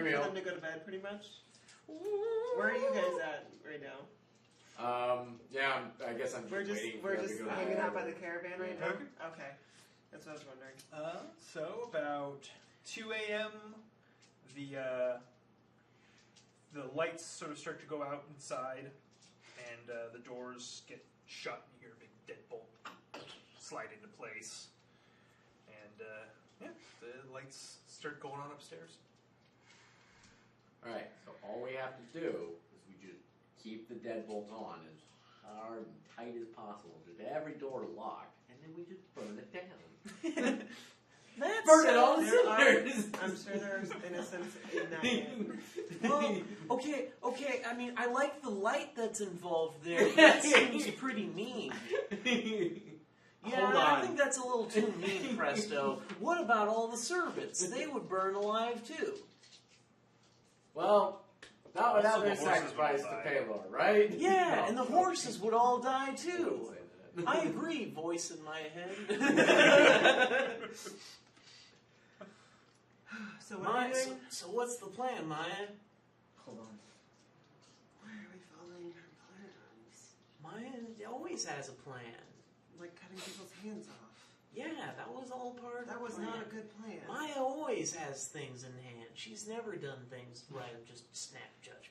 for them to go to bed, pretty much? Where are you guys at right now? Yeah, I guess I'm just waiting for them to go to hanging bed. out by the caravan right now? Okay. That's what I was wondering. So about 2 a.m., the lights sort of start to go out inside, and the doors get shut, and you hear a big deadbolt slide into place. And, the lights start going on upstairs. Alright, so all we have to do is we just keep the deadbolt on as hard and tight as possible. Just every door locked, and then we just burn it down. Burn it all to cinders! I'm sure there's innocence in that game. Well, okay, I mean, I like the light that's involved there. That seems pretty mean. Yeah, I think that's a little too mean, Presto. What about all the servants? They would burn alive, too. Well, not without their sacrifice to Paylor, right? Yeah, and the horses would all die, too. I agree, voice in my head. So what are you doing? So what's the plan, Maya? Hold on. Why are we following her plans? Maya always has a plan. Like cutting people's hands off. Yeah, that was all part of That was the plan. not a good plan. Maya always has things in hand. She's never done things right and just snap judgment.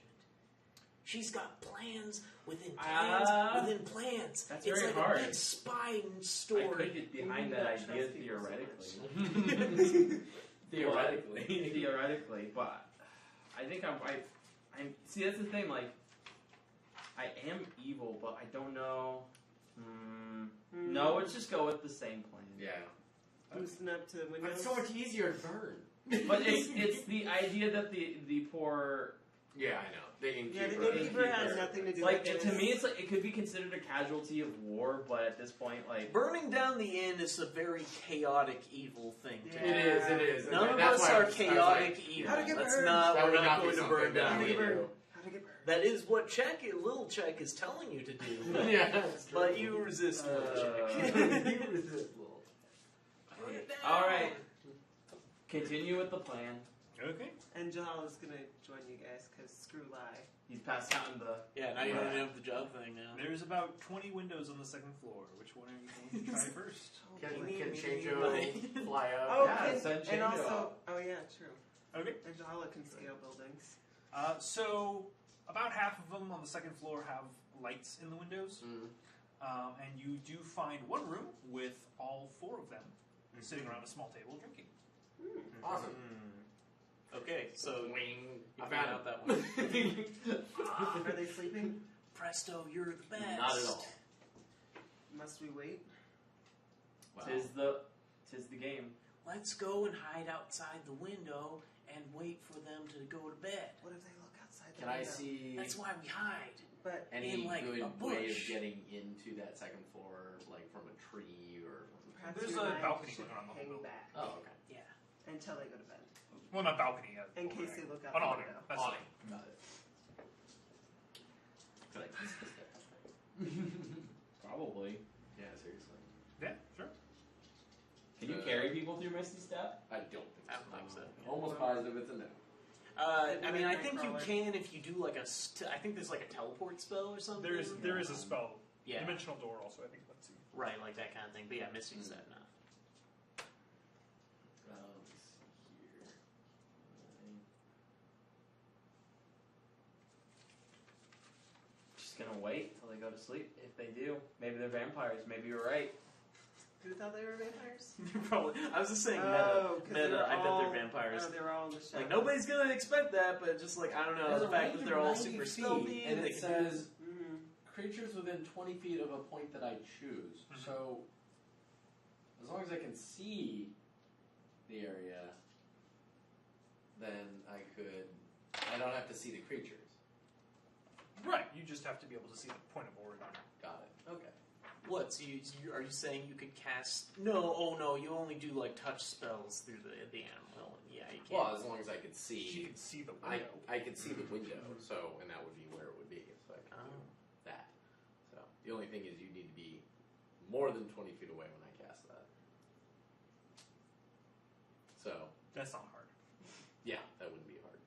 She's got plans within plans within plans. That's it's very like hard. a big spy story. I could get behind that idea theoretically. Theoretically, but I think I'm see, that's the thing, like, I am evil, but I don't know. No, let's just go with the same plan. Yeah. Boosting up to windows. But it's so much easier to burn. But it's the idea that the poor... Yeah, I know. The innkeeper. Yeah, the innkeeper has nothing to do like, with to me, it's like, it could be considered a casualty of war, but at this point, like... Burning down the inn is a very chaotic, evil thing to do. It is. None of That's us why are I was chaotic like, evil. how to get That's burned? not, That we're would not not be going to something burn that down we the inn. do. How to get burned? That is what little Check is telling you to do. Yeah, that's true. But you resist little Check. You resist little. Put it down. Alright. Continue with the plan. Okay. And Jahal is going to join you guys, because screw lie. He's passed out in the... Yeah, now you don't have the job thing now. There's about 20 windows on the second floor. Which one are you going to try first? Can Me, Chango me. fly up? Oh, Yeah, and, send and Change also, up. oh yeah, true. Okay. And Jahala can scale buildings. So about half of them on the second floor have lights in the windows. And you do find one room with all 4 of them sitting around a small table drinking. Awesome. Okay, so Wing. you I found found out that one. Are they sleeping? Presto, you're the best. Not at all. Must we wait? Wow. Tis the game. Let's go and hide outside the window and wait for them to go to bed. What if they look outside the Can I window? see That's why we hide. But any in, like, good a way of bush. getting into that second floor, like from a tree or... perhaps There's we a might balcony should going on the whole hang building. back Oh, okay. Yeah. until they go to bed. Well, not balcony. In case they look out An the awning. window. That's Awning. it. Got it. Probably. Yeah, seriously. Yeah, sure. Can you carry people through Misty Step? I don't think so. I don't think so. Almost positive it's a no. I mean, I think you can if you do like a. I think there's like a teleport spell or something. There is a spell. Yeah. Dimensional door also, I think. Let's see. Right, like that kind of thing. But yeah, Misty's that now. Let's see here. Just gonna wait till they go to sleep. If they do, maybe they're vampires. Maybe you're right. Who thought they were vampires? Probably. I was just saying Oh, 'cause meta. they're I bet all- they're vampires. Oh, they were all in the shadows. Like nobody's gonna expect that, but just like I don't know, There's the a fact range that of they're all 90 super feet, stealthy and they it can do- says creatures within 20 feet of a point that I choose. So, as long as I can see the area, then I don't have to see the creatures. Right, you just have to be able to see the point of origin. Got it. Okay. What? So are you saying you could cast? No, oh no, you only do like touch spells through the animal. Yeah, you can't. Well, as long as I could see, You can see the window. I could see the window, so and that would be where it would be. So I could do that. So the only thing is you need to be more than 20 feet away when I cast that. So That's not hard. yeah, that wouldn't be hard.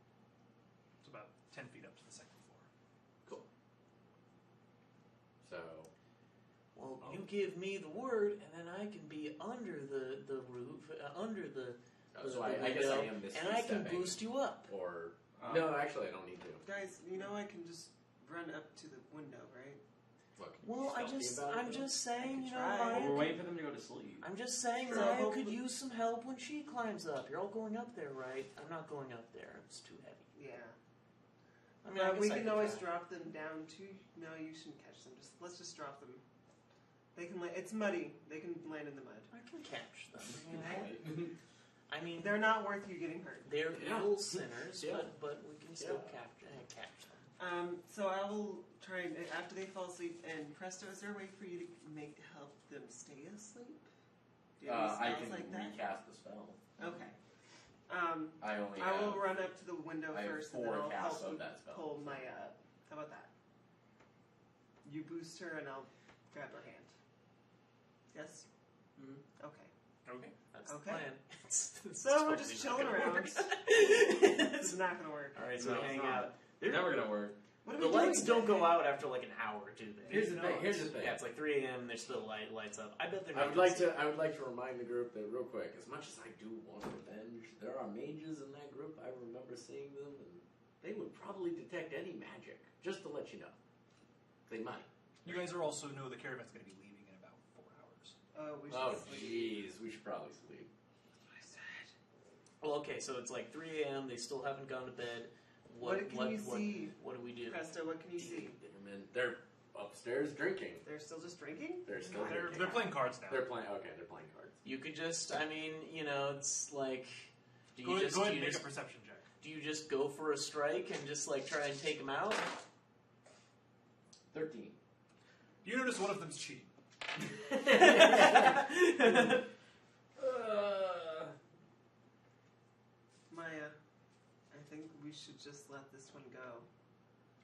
give me the word, and then I can be under the roof, under the So I guess I am and I can boost you up. Or no, actually I don't need to. Guys, you know I can just run up to the window, right? Look, Well, I'm just saying, you know, try. Maya We're could- waiting for them to go to sleep. I'm just saying Sure. Maya could use some help when she climbs up. You're all going up there, right? I'm not going up there. It's too heavy. Yeah. I mean, I guess we I can could always try. drop them down too. No, you shouldn't catch them. Let's just drop them. They can. It's muddy. They can land in the mud. I can catch them. You know? I mean, They're not worth you getting hurt. they're Yeah. little sinners, Yeah. but we can still catch them. So I will try and after they fall asleep. And Presto, is there a way for you to help them stay asleep? Do you have any I spells can like that? recast the spell. Okay. I only I will have run up to the window I have first, and 4 then I'll casts help of you that spell. pull Maya up. How about that? You boost her, and I'll grab her hand. Yes. Mhm. Okay. Okay. That's Okay. the plan. So we're just chilling around. This is not gonna work. All right, so No, we hang it's not. out. They're never gonna work. What are The we doing lights don't today? go out after like an hour, do they? Here's the thing. Here's the thing. Yeah, it's like 3 a.m. There's still lights up. I bet they're. I would like to remind the group that real quick. As much as I do want revenge, there are mages in that group. I remember seeing them, and they would probably detect any magic. Just to let you know, they might. You guys are also know the caravan's going to be leaving in about 4 hours. Oh, we should Oh sleep. jeez, we should probably sleep. I said. Well, okay, so it's like 3 a.m. They still haven't gone to bed. What can you see? What do we do? Presto, what can you see? They're upstairs drinking. They're still just drinking? They're still drinking. They're playing cards now. They're playing. Okay, they're playing cards. You could just, I mean, you know, it's like, do Go you ahead, just go ahead do and you make a just, perception check. do you just go for a strike and just like try and take them out? 13. You notice one of them's cheating. Maya, I think we should just let this one go.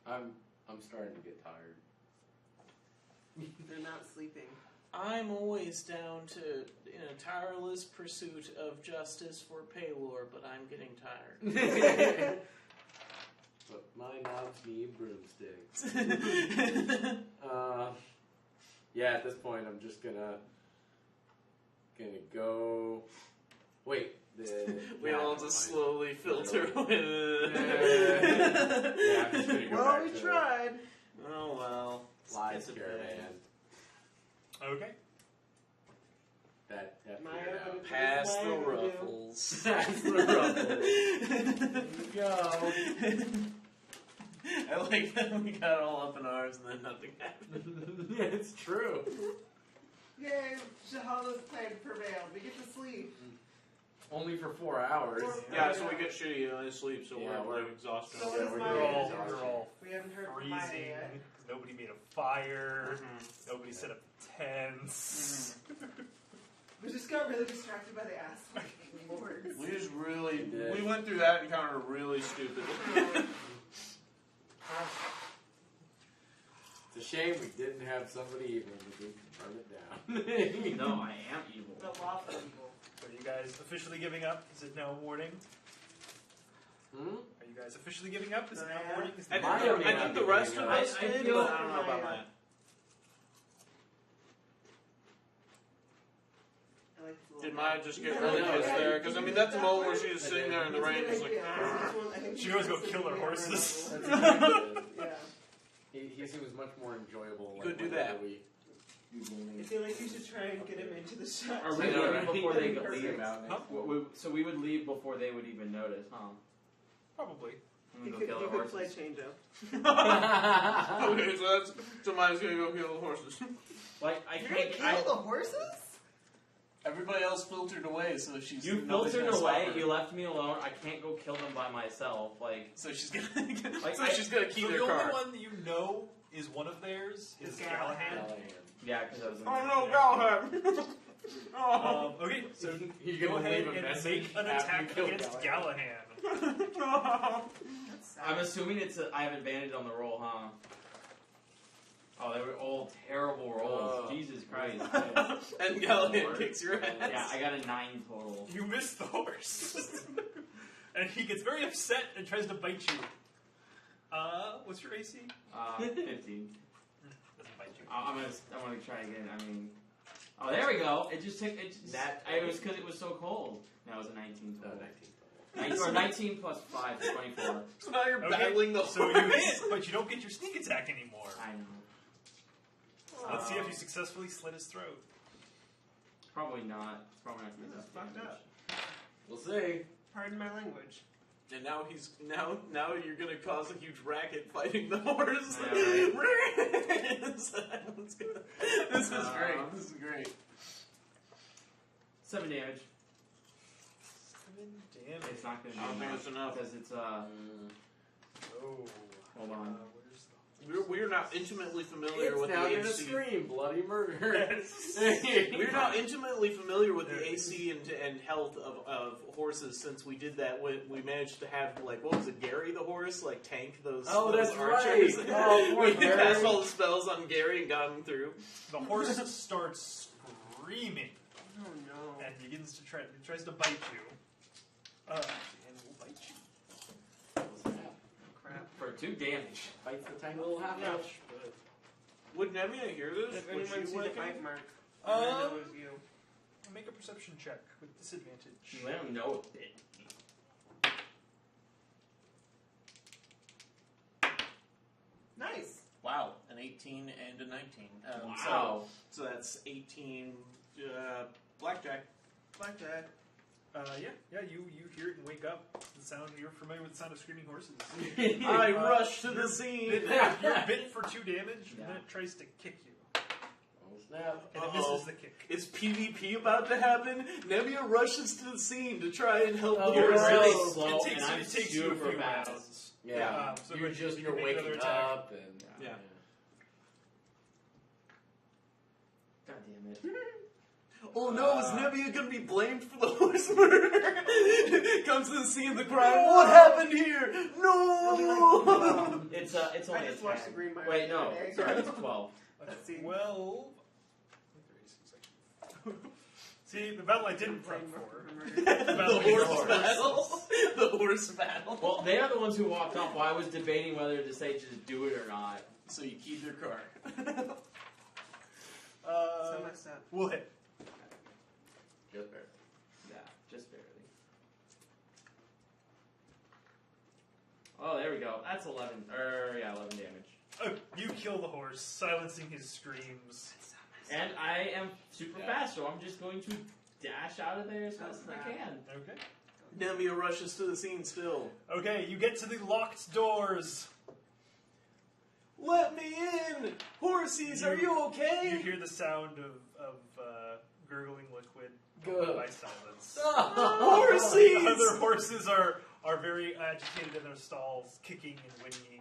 I'm starting to get tired. They're not sleeping. I'm always down to in a tireless pursuit of justice for Paylor, but I'm getting tired. But my knobs need broomsticks. Yeah, at this point, I'm just gonna go. Wait, We all just slowly filter. Yeah, I'm just gonna go Well, back we to tried. Oh well. Live It's a caravan. Okay. That Maya, figured out. what Pass Maya the gonna do? ruffles. Pass the ruffles. Go. I like that we got all up in ours and then nothing happened. It's true. Yay, Shahala's plan prevailed. We get to sleep. Only for 4 hours. Yeah, so we get shitty and I sleep, so Yeah, we're we're- exhausted. So Yeah, is we're Maya You're gonna all, do? you're all We haven't heard from Maya freezing. yet. Nobody made a fire. Mhm. Nobody set up tents. We just got really distracted by the ass fucking words. We just really, did. we went through that encounter really stupid. It's a shame we didn't have somebody even who could burn it down. No, I am evil. The lawful evil. Are you guys officially giving up? Is it now morning? Hmm? Are you guys officially giving up? Is it now Yeah. morning? Is I it Maya think, may I not think be the rest giving of up. us I did, feel- but I don't know about Maya. Maya. I like the Did little- Maya just get Yeah, really no, pissed yeah. there? Because I mean, that's the moment where she's sitting there in the rain, just like. She goes go kill her horses. That's exactly Yeah. he seems much more enjoyable. You could do that. We, I feel like you should try and get him into the shot. Are we I know, leaving right? before they Perfect. leave? Huh? So we would leave before they would even notice, huh? Probably. I'm You gonna could, go you kill the could play horses. change up. Okay, so Maya's gonna go kill the horses. Like I You're gonna can't. kill the horses? Everybody else filtered away, so she's. You nobody's filtered gonna stop away. her. You left me alone. I can't go kill them by myself. Like So she's gonna. Like, so she's gonna keep So their the only car. one that you know is one of theirs is Is Galahad. yeah, because I was. Oh no, Galahad! Oh. Okay, so You're go gonna ahead leave a and message make an after attack you kill against Galahad. Galahad. That's sad. I'm assuming I have advantage on the roll, huh? Oh, they were all terrible rolls. Oh. Jesus Christ. And Galahad kicks your ass. Yeah, I got a 9 total. You miss the horse. And he gets very upset and tries to bite you. What's your AC? 15. Doesn't bite you. I'm gonna try again. I mean, oh, there we go. It just took. It was because it was so cold. That was a 19 total. 19 plus 5 is 24. So now you're battling the so horse. but you don't get your sneak attack anymore. I know. So let's see if you successfully slit his throat. Probably not. It's probably not This gonna is be that fucked damage. up. We'll see. Pardon my language. And now now you're gonna cause a huge racket fighting the horse. Yeah, This is great. This is great. 7 damage. 7 damage. It's not gonna be I don't think it's enough. because it's Oh. Hold on. Where's the... We're not intimately familiar It's with now the gonna AC. scream bloody murder. We're not intimately familiar with the AC and health of horses since we did that when we managed to have, like, what was it, Gary the horse, like, tank those, Oh, those that's archers. right. Oh, poor We Gary. cast all the spells on Gary and got him through. The horse starts screaming Oh no. and begins to tries to bite you. And will bite you. Crap. for 2 damage. Bites the tiny little half Yeah. inch. But Would Nemia hear this? If Would anyone she sees a wake bite up? mark, then I know it was you. Make a perception check with disadvantage. Let him know it did. Nice. Wow, an 18 and a 19. Wow. So that's 18 blackjack. Blackjack. Yeah, you hear it and wake up. The sound, you're familiar with the sound of screaming horses. I rush to the scene. You're bit for 2 damage, Yeah. and then it tries to kick you. oh snap! And it Uh-oh. misses the kick. Is PvP about to happen? Nemia rushes to the scene to try and help Oh, the You're horses. no. really slow, it takes, and I'm it takes you a super few fast. rounds. Yeah, So you're you just can you're make another waking attack. up and Yeah. God damn it. Oh no, is Nebia gonna be blamed for the horse murder? Comes to the scene of the crime. What happened here? No! It's only I a just watched 10. the Green Mile. Wait, no. Egg. Sorry, it's 12. Let's see. 12. See, the battle I didn't prep for. The horse battle. The horse battle. Well, they are the ones who walked off. Well, I was debating whether to say just do it or not. So you keep your car. So messed up. We'll hit. Just barely. Yeah, just barely. Oh, there we go. That's 11. 11 damage. You kill the horse, silencing his screams. And I am super fast, so I'm just going to dash out of there as fast as I can. Okay. Nemia rushes to the scene still. Okay, you get to the locked doors. Let me in! Horsies, are you okay? You hear the sound of gurgling liquid Good. by silence. Horsies! Other horses are very agitated in their stalls, kicking and whinnying.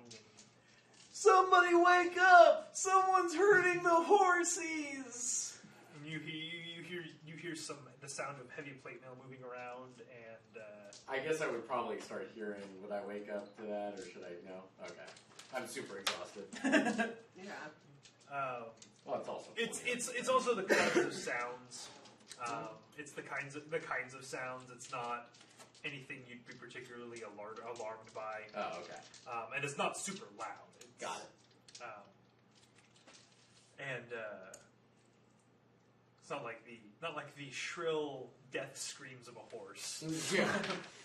Somebody wake up! Someone's hurting the horsies! And you hear the sound of heavy plate mail moving around, and I guess I would probably start hearing. Would I wake up to that, or should I? No. Okay. I'm super exhausted. Yeah. Well, it's also. it's also the kinds of sounds. It's the kinds of sounds. It's not anything you'd be particularly alarmed by. Oh, okay. And it's not super loud. It's, Got it. And it's not like the shrill death screams of a horse. Yeah.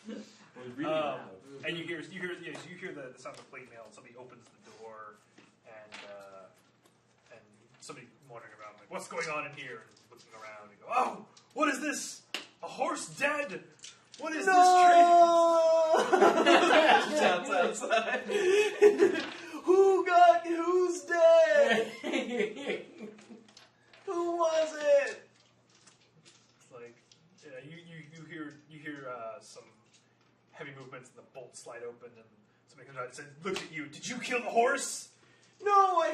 It was really loud. And you hear the sound of plate mail. Somebody opens the door, and somebody wandering around like, "What's going on in here?" And looking around and go, "Oh, what is this? A horse dead? What is No! Shouts outside. Who's dead? Who was it? It's like you hear some heavy movements, and the bolts slide open, and somebody comes out and says, "Look at you! Did you kill the horse?" No, I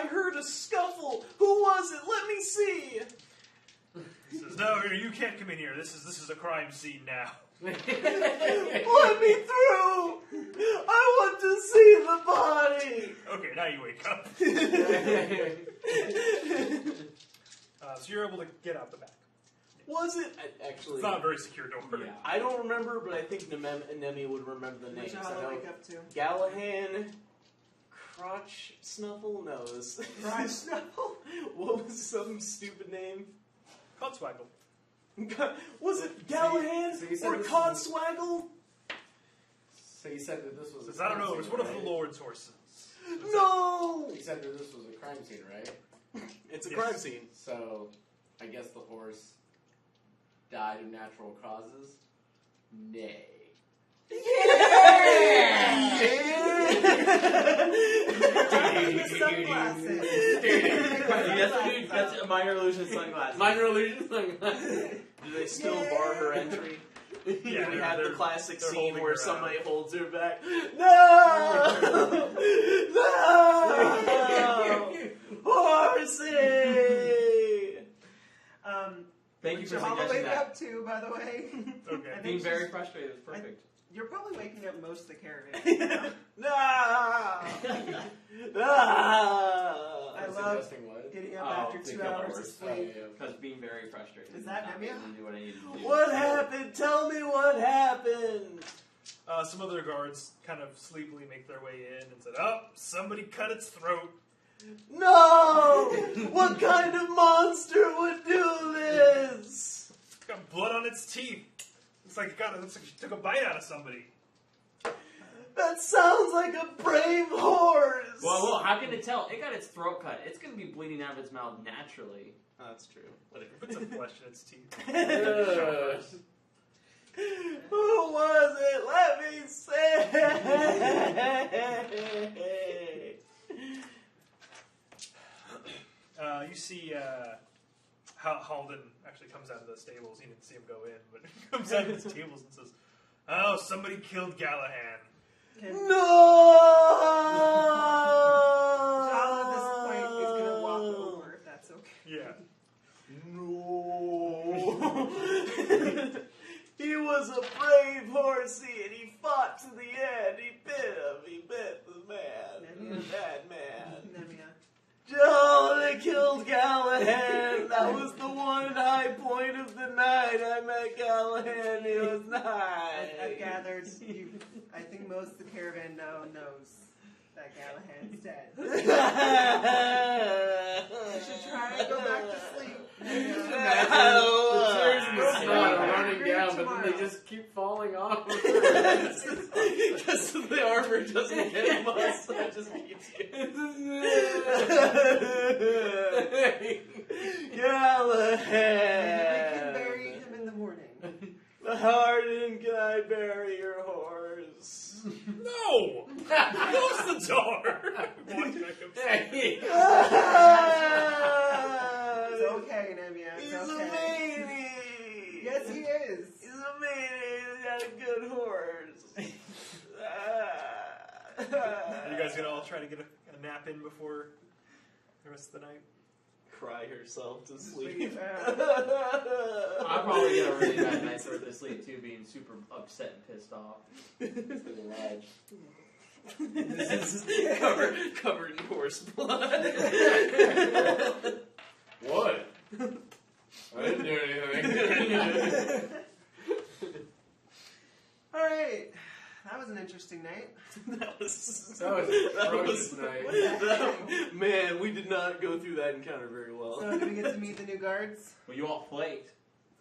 heard a scuffle. Who was it? Let me see. He says, "No, you can't come in here. This is a crime scene now." Let me through. I want to see the body. Okay, now you wake up. So you're able to get out the back. Was it actually? It's not a very secure door. Yeah. I don't remember, but I think Nemi would remember the names. Which I I'll know wake up to. Gallahan, Crotch Snuffle? No, it was Crotch Snuffle? What was some stupid name? Codswaggle. Was it Gallahan so you said or this is- Codswaggle? So you said that this was. Says, I don't know. It was one of the Lord's horses. No! You said that this was a crime scene, right? It's a Yes. crime scene. So, I guess the horse died of natural causes. Nay. Sunglasses. That's a minor illusion sunglasses. Minor illusion sunglasses. Do they still bar her entry? Yeah, we had the they're- classic they're scene holding where her somebody out. holds her back. No! No! Horsey! Thank you Which for I'm all suggesting waking that. up to, by the way. Okay. I think Being very she's- frustrated is perfect. You're probably waking up most of the caravan. No! No! I love Suggesting what? getting up Oh, after to 2 kill the hours of horse. sleep. Because being very frustrated. Is that not Nemia? able to do what I need to do. What happened? Tell me what happened. Some other guards kind of sleepily make their way in and said, "Oh, somebody cut its throat." No! What kind of monster would do this? Got blood on its teeth. Looks like she took a bite out of somebody. That sounds like a brave horse. Well, how can it tell? It got its throat cut. It's going to be bleeding out of its mouth naturally. Oh, that's true. Put some flesh in its teeth. Who was it? Let me say. You see Halden actually comes out of the stables. He didn't see him go in, but he comes out of the stables and says, "Oh, somebody killed Gallahan." No! Jala at this point is going to walk over, if that's okay. Yeah. No. He was a brave horsey and he fought to the end. He bit him. He bit the man. Nemia. Bad man. Nemia. Joe, they killed Gallahan. That was the one high point of the night. I met Gallahan. He was nice. I've gathered, I think most of the caravan now knows that Gallahan's dead. You should try and go back to sleep. Running down, but then they just keep falling off. Because the armor doesn't hit us, so it just keeps Gallahan! We can bury him in the morning. Harden, can I bury your horse? No! Close the door! Walk back upstairs. It's okay, Nemia. It's He's a okay. meanie! Yes, he is. He's a meanie! He's got a good horse! Are you guys gonna all try to get a nap in before the rest of the night? Cry herself to Sleep. sleep. I'll probably get a really bad night's worth of sleep too, being super upset and pissed off. covered in horse blood. What? I didn't do anything. Alright. That was an interesting night. That was night. Man, we did not go through that encounter very well. So, do we get to meet the new guards? Well, you all flaked.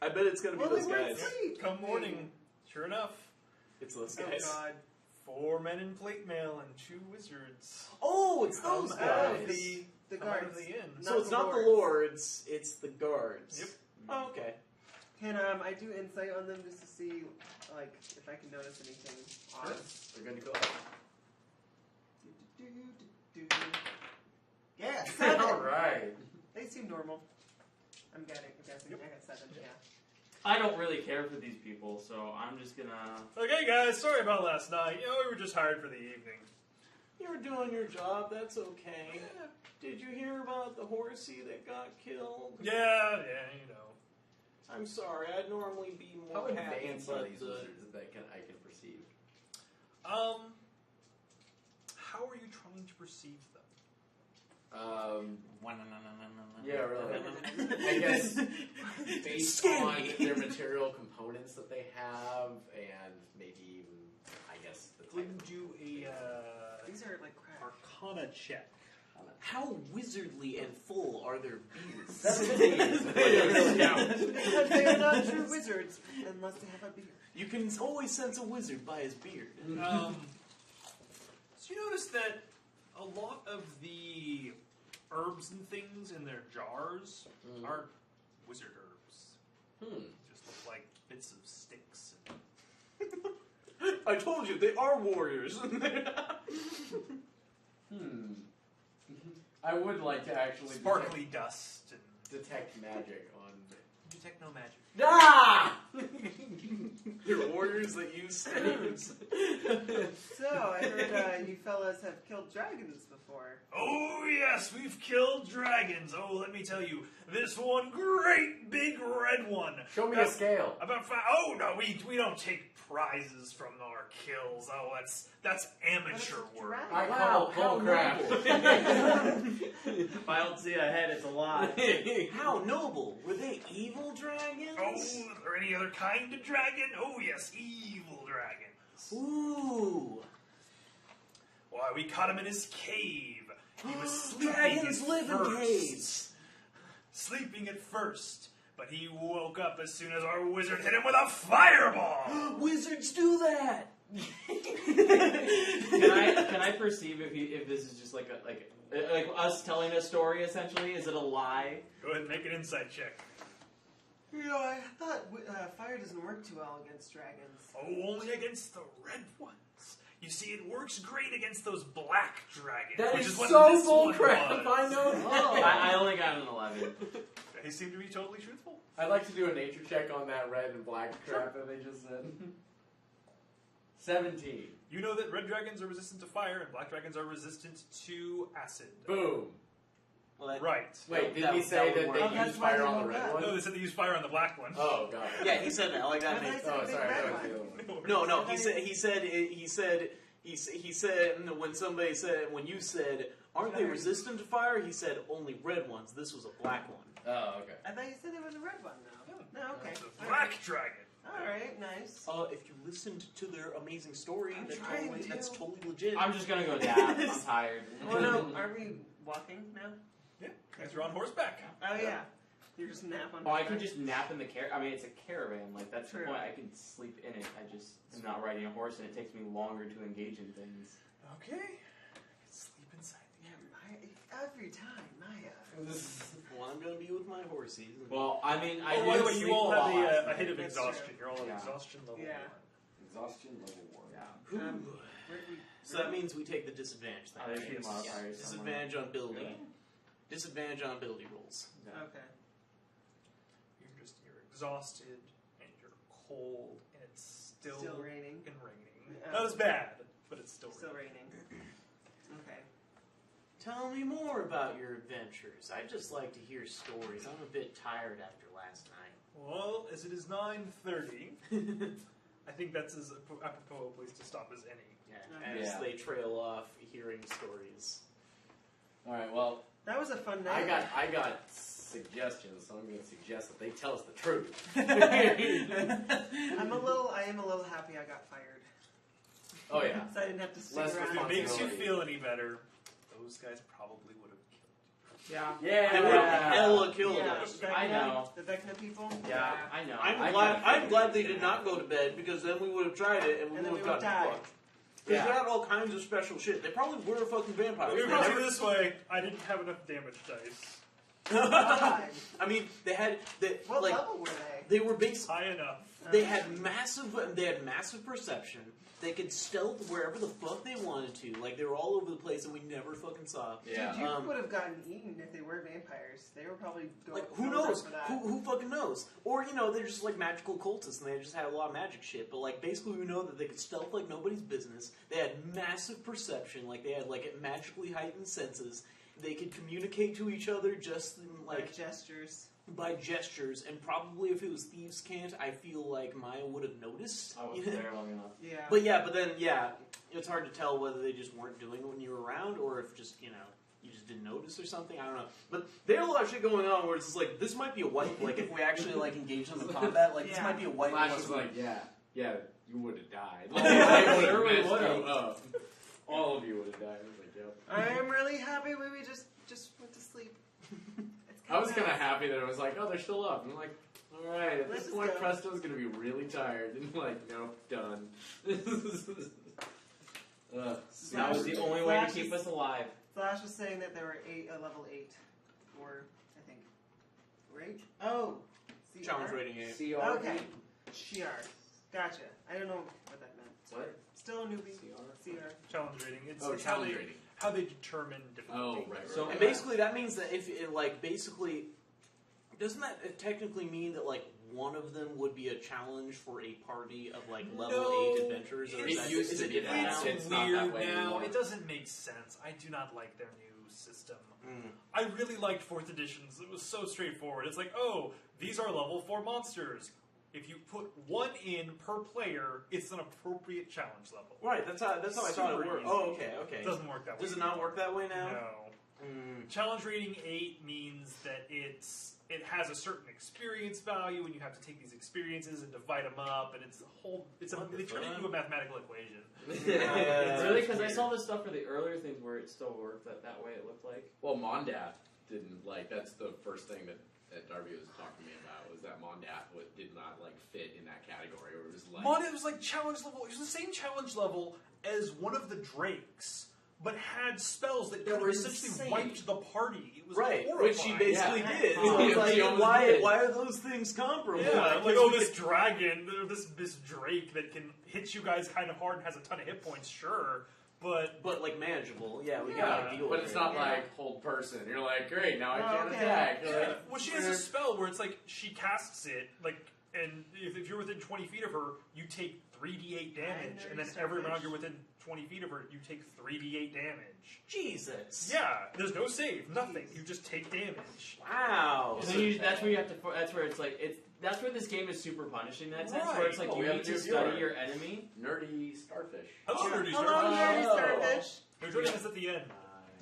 I bet it's gonna be Well, those they weren't guys. asleep. Come morning, sure enough, It's those Oh, guys. God. 4 men in plate mail and 2 wizards. Oh, it's Come those out of guys. the Come out of guards. the inn. So it's not the lords, it's the guards. Yep. Oh, okay. Can I do insight on them just to see, like, if I can notice anything odd? They're going to go. Yeah, 7. Alright. They seem normal. I'm guessing. Yep. I got 7. Yeah. I don't really care for these people, so I'm just gonna. Okay, guys, sorry about last night. You know, we were just hired for the evening. You're doing your job, that's okay. Did you hear about the horsey that got killed? Yeah, you know. I'm sorry, I'd normally be How more happy, advanced are but these wizards that I can perceive? How are you trying to perceive them? Yeah, really. I guess based on their material components that they have, and maybe even, I guess, the type Wouldn't do a These are hurt like crap. Arcana check. How wizardly and full are their beards? 17. Because they are not true wizards unless they have a beard. You can always sense a wizard by his beard. So you notice that a lot of the herbs and things in their jars aren't wizard herbs. Just look like bits of sticks. I told you, they are warriors. I would like to actually Sparkly dust and detect magic on. detect no magic. Ah! They're warriors that use staves. So, I heard you fellas have killed dragons before. Oh yes, we've killed dragons. Oh, let me tell you, this one great big red one. Show me a scale. About 5. Oh no, we don't take prizes from our kills. Oh, that's amateur But it's a work. dragon. I call bull crap. If I don't see a head, it's a lot. How noble! Were they evil dragons? Oh, or any other kind of dragon? Oh yes, evil dragons. Ooh. Why, we caught him in his cave. He was sleeping Dragons at live in first. caves. Sleeping at first, but he woke up as soon as our wizard hit him with a fireball. Wizards do that. Can I perceive if this is just like us telling a story? Essentially, is it a lie? Go ahead and make an insight check. You know, I thought fire doesn't work too well against dragons. Oh, only against the red ones. You see, it works great against those black dragons. That which is what so this one bullcrap. was. I know that. I only got an 11. They seem to be totally truthful. I'd like to do a nature check on that red and black crap that they just said. 17. You know that red dragons are resistant to fire and black dragons are resistant to acid. Boom. Right. Wait, did That- he that say would that work. they Oh, that's use why fire they on the woke red up. one? No, they said they use fire on the black one. Oh, God. Yeah, he said that. Like that I thought makes. he said Oh, big sorry. red That was one. the other one. No. He said when somebody said when you said aren't they resistant to fire? He said only red ones. This was a black one. Oh, okay. I thought you said it was a red one, though. No, okay. It's a All black right. dragon. All right, nice. If you listened to their amazing story, I'm that's trying totally, to. that's totally legit. I'm just gonna go nap. I'm tired. Oh no, are we walking now? Yeah, guys are on horseback. Oh yeah. You just nap on. Oh, I could just nap in the I mean, it's a caravan. Like that's True. the point. I can sleep in it. I just am not riding a horse, and it takes me longer to engage in things. Okay. Sleep inside the Yeah, every time, Maya. Well, I'm gonna be with my horses. Well, I mean, I Oh, by the did way, sleep you all a have lot last a night. hit of That's exhaustion. true. You're all at Yeah. exhaustion level Yeah. 1. Exhaustion level 1. Yeah. Where do we? So that means we take the disadvantage thing. Oh, there's right? two modifiers somewhere. Disadvantage on ability. Disadvantage on ability rolls. Yeah. Okay. You're exhausted and you're cold and it's still raining. and raining. Yeah. Not as bad, but it's still Still raining. raining. Okay. Tell me more about your adventures. I'd just like to hear stories. I'm a bit tired after last night. Well, as it is 9:30, I think that's as apropos a place to stop as any. As Yeah. they trail off hearing stories. All right, well, That was a fun night. I got suggestions, so I'm going to suggest that they tell us the truth. I am a little happy I got fired. Oh, yeah. So I didn't have to stick Less If around. it makes you Responsibility. feel any better, those guys probably would have killed you. Yeah. They would have hella killed Yeah, us. I know. The Vecna people. Yeah, I know. I'm glad they did not go to bed because then we would have tried it and we And then would we have would gotten die. fucked. Because they had all kinds of special shit. They probably were fucking vampires. Let me They put it never- this way: I didn't have enough damage dice. God. I mean, they had What like level were they? they were basically High enough. they had massive perception. They could stealth wherever the fuck they wanted to. Like they were all over the place and we never fucking saw. Yeah. Dude, you Um, would have gotten eaten if they were vampires. They were probably going. Like who knows? Who fucking knows? Or they're just like magical cultists and they just had a lot of magic shit. But like basically we know that they could stealth like nobody's business. They had massive perception. Like they had like magically heightened senses. They could communicate to each other just like gestures. by gestures. And probably if it was thieves' cant, I feel like Maya would have noticed. I wasn't there long enough. Yeah. But then it's hard to tell whether they just weren't doing it when you were around or if just you just didn't notice or something. I don't know. But there are a lot of shit going on where it's just like this might be a wipe. Like if we actually like engage them in combat, like this Yeah. might be a wipe. Flash was like, yeah, you would have died. Like, I would've sure we messed would've. you up. All of you would have died. I was like, yep. I'm really happy we just went to sleep. It's I was kind of nice. happy that it was like, oh, they're still up. And I'm like, all right, at Let's this just point, go. Presto's going to be really tired. And like, nope, done. That was the only way to keep us alive. Flash was saying that there were level 8. Or, I think. Right? Oh. CR? Challenge rating 8. CR. Okay. CR. Gotcha. I don't know what that meant. What? Still a newbie. CR. Challenge rating. It's, Oh, it's how challenge they rating. how they determine difficulty. Oh, right. So- And basically, that means that if it, like, basically, doesn't that technically mean that, like, one of them would be a challenge for a party of, like, level No, 8 adventurers? Or it is that, used is to it be different that. now? It's not that weird way now. anymore. It doesn't make sense. I do not like their new system. Mm. I really liked 4th editions. It was so straightforward. It's like, oh, these are level 4 monsters. If you put one in per player, it's an appropriate challenge level. Right, that's how I thought it Super worked. easy. Oh, okay, okay. It doesn't work that way. Does it not work that way now? No. Mm. Challenge rating 8 means that it has a certain experience value, and you have to take these experiences and divide them up, and they turn it into a mathematical equation. Really? Because I saw this stuff for the earlier things where it still worked that way. It looked like. Well, Mondath didn't, like, that's the first thing that Darby was talking to me about, was that Mondath did not, like, fit in that category, or it was like... It was like challenge level. It was the same challenge level as one of the Drakes, but had spells that That kind were of essentially insane. wiped the party. It was Right, horrifying. which she basically Yeah. did. Oh, So it's like, she almost why did. are those things comparable? Yeah, Like, like, we oh, could- this dragon, or this Drake that can hit you guys kind of hard and has a ton of hit points, sure, but But, like, manageable. Yeah, we Yeah, gotta deal with But it. it's not Yeah. like hold person. You're like, great, now I Oh, can't okay. attack. You're yeah. like, Well, she has a spell where it's like she casts it, like, and if you're within 20 feet of her, you take 3d8 damage, and then every round you're within 20 feet of her, you take 3d8 damage. Jesus. Yeah, there's no save, nothing. You just take damage. Wow. So that's where you have to. That's where it's like that's where this game is super punishing. In that sense, where Right. it's like Oh, you we have need a to new study viewer. your enemy. nerdy starfish. Hello, nerdy Hello, starfish. nerdy Oh. starfish. They're joining us at the end.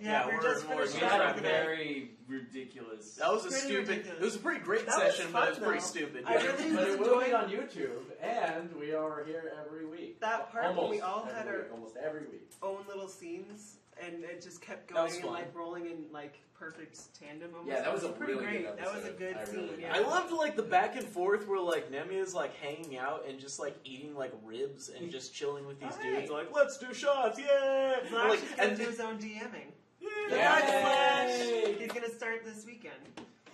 Yeah, Yeah, we're we're just more finishing We Yeah, had up a for today. very ridiculous. That was a Pretty stupid. ridiculous. It was a pretty great That was session, fun, but it was pretty though. stupid. I Yeah. really But was it will be enjoying on YouTube, and we are here every week. that part when Almost we all every had week, our almost every week. own little scenes, and it just kept That going was and fun. like rolling in like perfect tandem. Almost. Yeah, that was It a pretty really great. good That was a episode. good I scene. really Yeah. I loved like the back and forth where like Nemia's like hanging out and just like eating like ribs and just chilling with these Alright. dudes. Like, let's do shots, yeah! Flash Like, is gonna and do his own DMing. Yeah. Good luck, Yay. Flash. He's gonna start this weekend.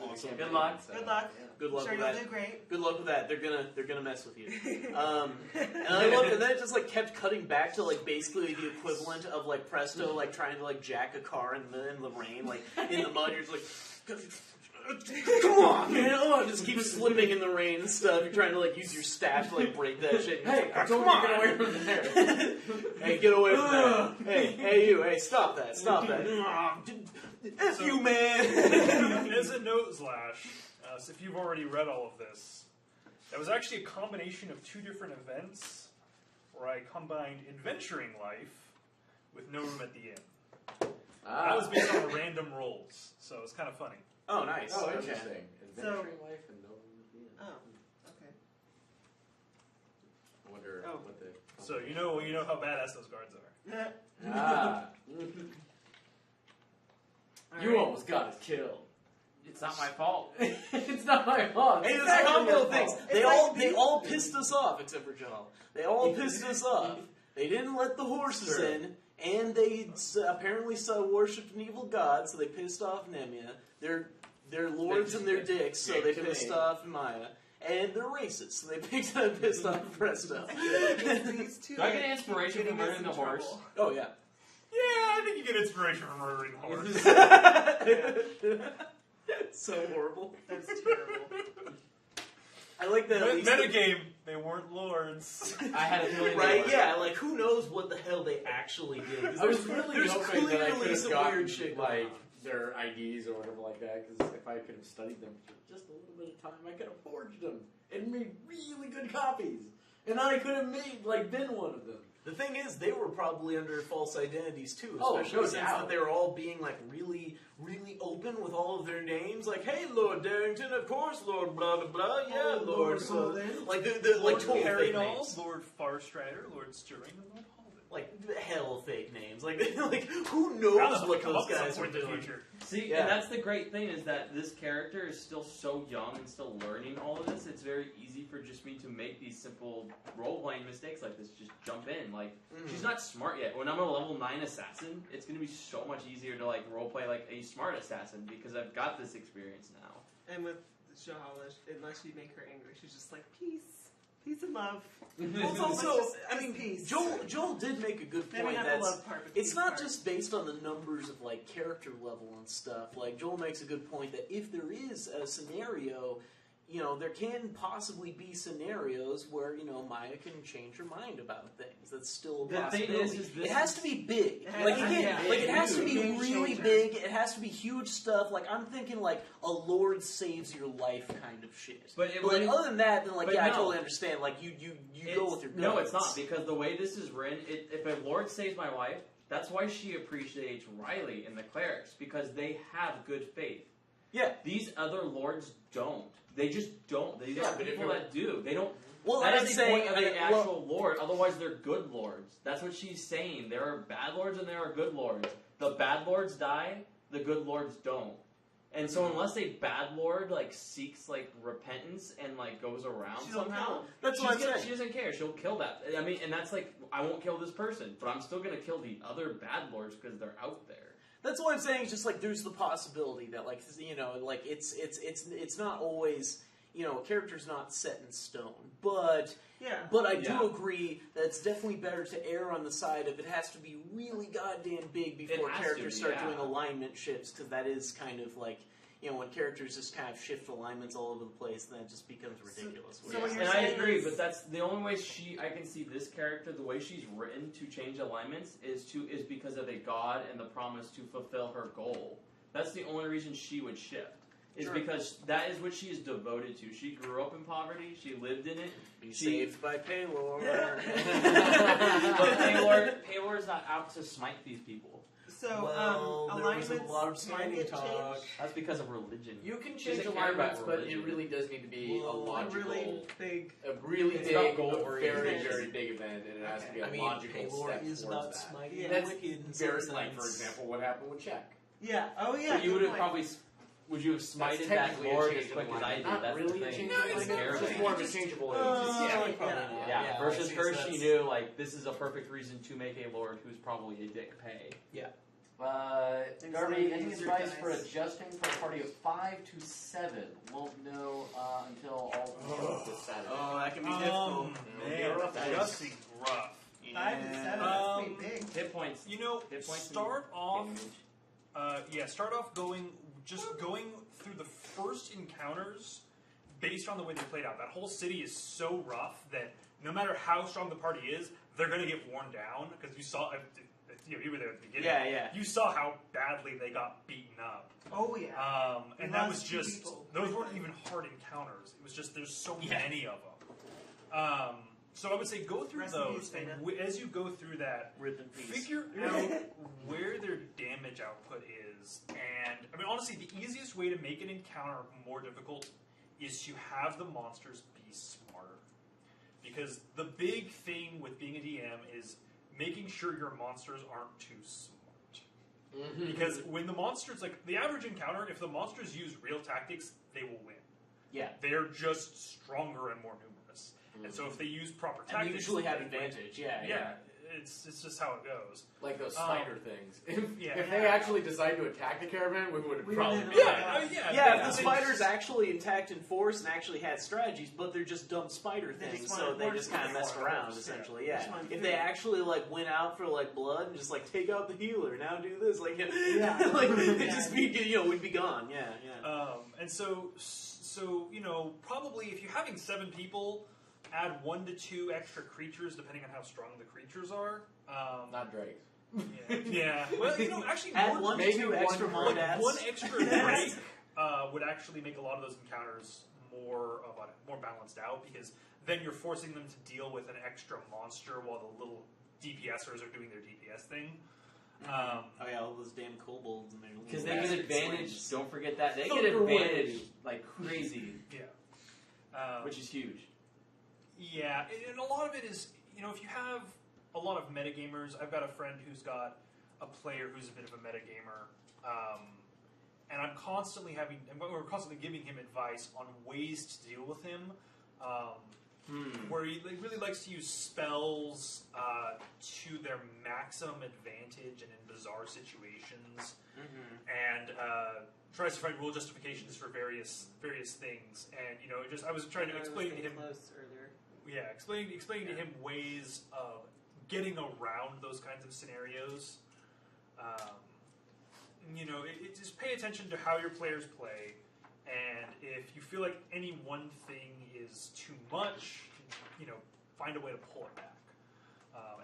Awesome. Good luck. Good luck. good luck Sure, with you'll that. do great. Good luck with that. They're gonna mess with you. And I loved it. And then it just like kept cutting back to like basically the equivalent of like Presto like trying to like jack a car in the rain, like in the mud. You're just like, come on, man! Oh, it just keeps slipping in the rain and stuff. You're trying to like use your staff to like break that shit. And you're Hey, just I like, told come you to on. get away from there. Hey, get away from that. Hey, you. Hey, stop that. Stop that. F you, man. As a note, Slash, so if you've already read all of this, that was actually a combination of two different events where I combined adventuring life with no room at the inn. That was based on random rolls, so it's kind of funny. Oh, nice. Oh, Okay. interesting. Adventuring life and no Oh, okay. I wonder Oh. what the... So you know how badass those guards are. Ah. You Alright. almost got us killed. It's not my fault. It's not my fault. Hey, It's there's a actually combo your of things. fault. It's They like all pissed us off, except for John. They all pissed us off. They didn't let the horses Sure. in, and they apparently worshipped an evil god, so they pissed off Nemia. They're lords and they're dicks, so they to pissed me. off Maya. And they're racist, so they pissed off Presto. These two Do I get are inspiration getting from us murdering in the horse? trouble. Oh, yeah. Yeah, I think you get inspiration from murdering the horse. So horrible. That's terrible. I like that. at least the- Metagame, they weren't lords. I had a feeling. Right? they were. Yeah. Like, who knows what the hell they actually did? 'Cause I was really there's hoping that I clearly could have some gotten weird shit going like on. their IDs or whatever like that. Because if I could have studied them for just a little bit of time, I could have forged them and made really good copies. And then I could have been one of them. The thing is, they were probably under false identities too, Oh, especially no since doubt. that they were all being like really, really open with all of their names. Like, hey, Lord Darrington, of course, Lord blah blah blah, yeah, Oh, Lord. Lord So, Holden. like the like Lord total fake Harry names, Lord Farstrider, Lord Stirring, and Lord Holden. like hell fake names. Right? Like, who How knows does what it come those up at some guys are point in the doing? future? See, Yeah. and that's the great thing is that this character is still so young and still learning all of this. It's very easy for just me to make these simple role-playing mistakes like this. Just jump in. Like, she's not smart yet. When I'm a level 9 assassin, it's going to be so much easier to, like, role-play like a smart assassin because I've got this experience now. And with Jal, unless you make her angry, she's just like, peace. Peace and love. Well, it's also, I mean, peace. Joel did make a good Maybe point. not the That's love part, but the it's peace not part. just based on the numbers of like character level and stuff. Like Joel makes a good point that if there is a scenario, you know, there can possibly be scenarios where, you know, Maya can change her mind about things. That's still a The thing possibility. is this it has to be big. It has Like, to it be can't, big. like it has to be Game really changer. big. It has to be huge stuff. Like I'm thinking like a Lord saves your life kind of shit. But it But like, wouldn't- other than that, then like but yeah, I no. totally understand. Like you go with your guts. No, it's not, because the way this is written, if a lord saves my life, that's why she appreciates Riley and the clerics, because they have good faith. Yeah. These other lords don't. They just don't. These Yeah, are but if people it- that do. They don't. Well, That I'm is the saying point of the well, actual lord. Otherwise, they're good lords. That's what she's saying. There are bad lords and there are good lords. The bad lords die. The good lords don't. And so, unless a bad lord like seeks like repentance and like goes around She don't somehow, kill him. That's what I'm saying. she doesn't care. She'll kill that. I mean, and that's like I won't kill this person, but I'm still gonna kill the other bad lords because they're out there. That's what I'm saying. It's just like there's the possibility that like you know like it's not always you know a character's not set in stone, but Yeah. I Yeah. do agree that it's definitely better to err on the side of it has to be really goddamn big before It has to characters be, start yeah. doing alignment shifts because that is kind of like. You know, when characters just kind of shift alignments all over the place, then it just becomes ridiculous. So what you're And I saying agree, is- but that's the only way I can see this character, the way she's written to change alignments is because of a god and the promise to fulfill her goal. That's the only reason she would shift. Is Sure. because that is what she is devoted to. She grew up in poverty, she lived in it. Be She- saved by Paylor. But Paylor is not out to smite these people. So, Well, there was alignments a lot of can smiting get talk. changed. That's because of religion. You can She doesn't change care about alignments, but it religion. really does need to be a Whoa, logical, Really big. a really It's big, about goal very, oriented. very big event, and it has to be a I mean, logical Paylor step is towards about that. smiting Yeah. the That's wicked in very, some like, for sense. example, what happened with Czech. Yeah. Oh yeah. So you would good have point. probably. Would you have smited that technically a lord change as of quick as I alignment. did? Not That's really the a thing. change It's of like alignment. arrogant. It's just more of a changeable yeah. Yeah, versus I her, guess she that's- knew like this is a perfect reason to make a lord who's probably a dick pay. Darby, any Use your advice for dice. adjusting for a party of 5 to 7? Won't know until all this Saturday. Oh, that can be difficult. Man, that's just rough. 5 and 7. That's Um, pretty big. Hit points. You know, Hit points start off. damage. Start off going through the first encounters based on the way they played out. That whole city is so rough that no matter how strong the party is, they're going to get worn down because you saw. You were there at the beginning. Yeah. You saw how badly they got beaten up. Oh yeah. And We that was lost 2 just people. those weren't even hard encounters. It was just there's so many of them. So I would say go through Rest in those, peace, and Dana. as you go through that, Rip in peace. figure out where their damage output is. And I mean, honestly, the easiest way to make an encounter more difficult is to have the monsters be smarter. Because the big thing with being a DM is making sure your monsters aren't too smart. Because when the monsters, like the average encounter, if the monsters use real tactics, they will win. Yeah. They're just stronger and more numerous. And so if they use proper And tactics, they usually have they win. advantage. Yeah. Yeah, it's just how it goes. Like those spider things. If yeah. they actually decide to attack the caravan, we would have We probably would've- been Yeah, Yeah, if the they spiders just- actually attacked in force and actually had strategies, but they're just dumb spider They just things, wanted so they force just kind of to messed force, around, yeah. essentially. They Yeah. just wanted If food. they actually like went out for like blood and just like take out the healer, now do this, like Yeah. like it Yeah. just be we'd be gone. Yeah. And so probably if you're having 7 people, add 1 to 2 extra creatures depending on how strong the creatures are. Not drakes. Yeah. Well, actually, Add more, 1 to maybe 2 one extra per- like monads. 1 extra break would actually make a lot of those encounters more balanced out because then you're forcing them to deal with an extra monster while the little DPSers are doing their DPS thing. Oh yeah, all those damn kobolds and their Because little they get bastard advantage. slings. Don't forget that they get Thunder advantage wave. like crazy, Yeah. which is huge. Yeah, and a lot of it is, if you have a lot of metagamers, I've got a friend who's got a player who's a bit of a metagamer, and we're constantly giving him advice on ways to deal with him. Where he really likes to use spells to their maximum advantage and in bizarre situations, and tries to find rule justifications for various things. And I was trying to explain to him. Yeah, explaining to him ways of getting around those kinds of scenarios. Just pay attention to how your players play, and if you feel like any one thing is too much, find a way to pull it back.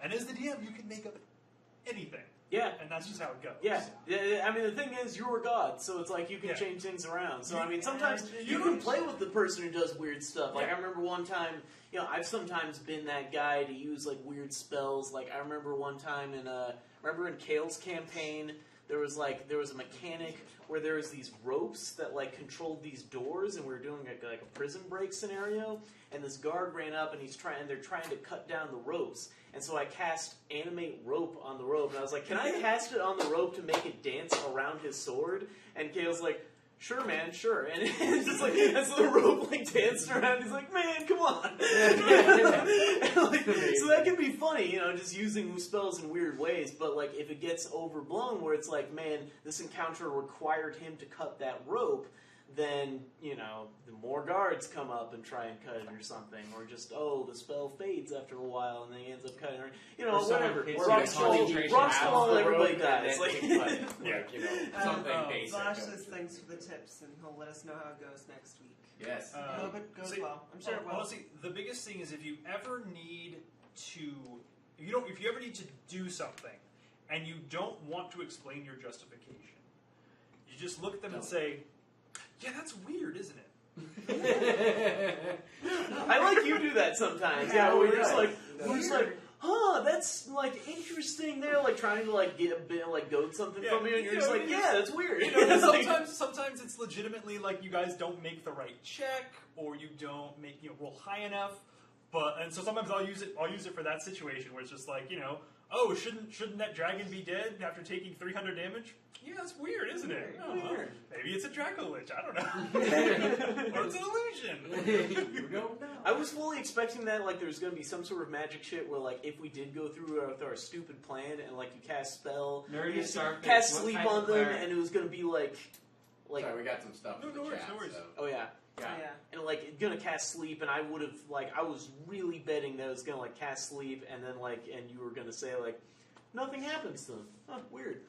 And as the DM, you can make up anything. Yeah. And that's just how it goes. Yeah. I mean, the thing is, you're a god, so it's like you can change things around. So, I mean, sometimes you can play with the person who does weird stuff. Like, I remember one time, I've sometimes been that guy to use, like, weird spells. Like, I remember one time in Kale's campaign, there was a mechanic where there was these ropes that, like, controlled these doors, and we were doing, like a prison break scenario, and this guard ran up, and they're trying to cut down the ropes. And so I cast Animate Rope on the rope, and I was like, can I cast it on the rope to make it dance around his sword? And Kale's like, sure, man, sure. And it's just like, as the rope, like, danced around, he's like, man, come on. So that can be funny, just using spells in weird ways, but, like, if it gets overblown where it's like, man, this encounter required him to cut that rope, then, the more guards come up and try and cut it or something. Or just, the spell fades after a while and then he ends up cutting it. Or whatever. Rocks fall, everybody dies. Something basic. Flash says thanks for the tips, and he'll let us know how it goes next week. Yes. I hope it goes well. I'm sure it will. Honestly, the biggest thing is if you ever need to do something and you don't want to explain your justification, you just look at them and say, yeah, that's weird, isn't it? I like you do that sometimes. Yeah, we're just like, that's like interesting. They're like trying to like get a bit like goad something from you, and you're just like, yeah, that's weird. Sometimes it's legitimately like you guys don't make the right check, or you don't make roll high enough. And so sometimes I'll use it for that situation where it's just like shouldn't that dragon be dead after taking 300 damage? Yeah, that's weird, isn't it? Weird. Maybe it's a Draco Lich. I don't know. Or it's an illusion. You don't know. I was fully expecting that like there's going to be some sort of magic shit where like if we did go through with our stupid plan and like you cast spell, cast sleep on them, and it was going to be like. Sorry, we got some stuff in the chat. No worries. So. Oh yeah. And like gonna cast sleep, and I would have I was really betting that it was gonna like cast sleep, and then and you were gonna say like nothing happens to them. Huh, weird.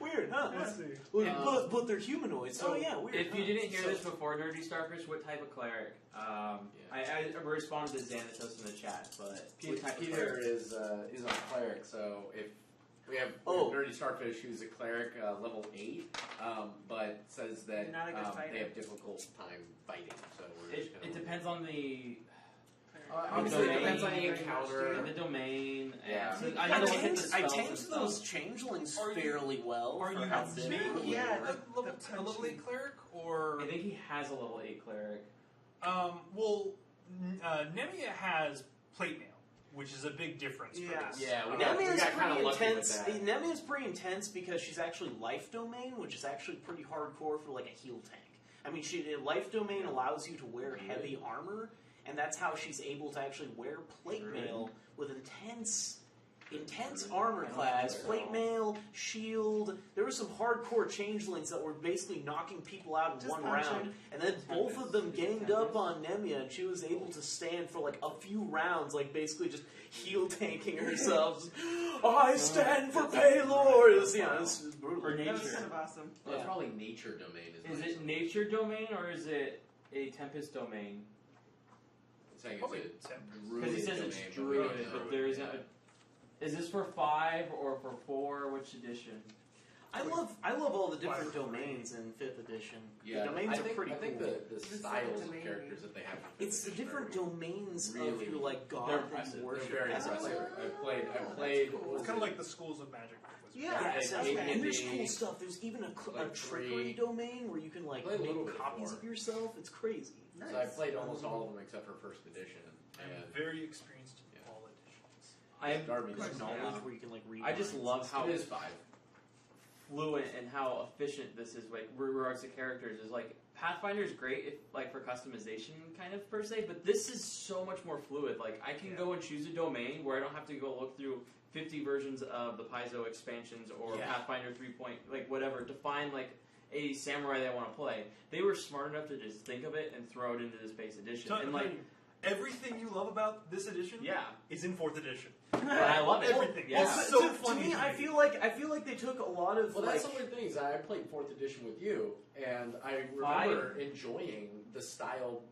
Weird, huh? Let's see. But they're humanoids, so weird. If you didn't hear this before, Nerdy Starfish, what type of cleric? I responded to Xanatos in the chat, but Peter is a cleric, so if we have Nerdy Starfish, who's a cleric, level 8, but says that they have difficult time fighting. So it depends on the. Obviously, it depends on the encounter. The domain. Yeah. So I tamed those changelings fairly well. Are you maybe a level 8 cleric, or I think he has a level 8 cleric. Nemia has plate mail, which is a big difference for this. Yeah, Nemia's pretty intense. Nemia's pretty intense because she's actually life domain, which is actually pretty hardcore for like a heal tank. I mean, life domain allows you to wear heavy armor, and that's how she's able to actually wear plate mail with intense armor class, plate mail, shield. There were some hardcore changelings that were basically knocking people out in one round, and then both of them ganged up on Nemia, and she was able to stand for like a few rounds, like basically just heal tanking herself. I stand for Paylor. It's brutal. For nature. That was kind of awesome. Well, it's probably nature domain. Is it nature domain or is it a tempest domain? Saying it's a druid. Because he says it's druid, but there isn't a. Is this for 5 or for 4? Which edition? I love all the different domains in 5th edition. Yeah, the domains are pretty cool. I think the styles of characters that they have. It's the different domains of your like god that you worship. They're very impressive. I've played. It's kind of like the schools of magic. And there's cool stuff. There's even a trickery domain where you can like make copies of yourself. It's crazy. So I've played almost all of them except for 1st edition. I'm very experienced in all editions. I am Garbage. There's knowledge Yeah. where you can like read. I just minds. love how It is 5. fluent and how efficient this is. Like with regards to characters, is like Pathfinder is great, if, like for customization kind of per se, but this is so much more fluid. Like I can go and choose a domain where I don't have to go look through 50 versions of the Paizo expansions or Yeah. Pathfinder 3 point, like whatever, to find like a samurai that I want to play. They were smart enough to just think of it and throw it into this base edition. So, and like, everything you love about this edition yeah, is in 4th edition. but I love it. Everything. Yeah. It's So so to funny. me, I feel like they took a lot of Well, like. that's the weird thing is I played 4th edition with you, and I remember enjoying the style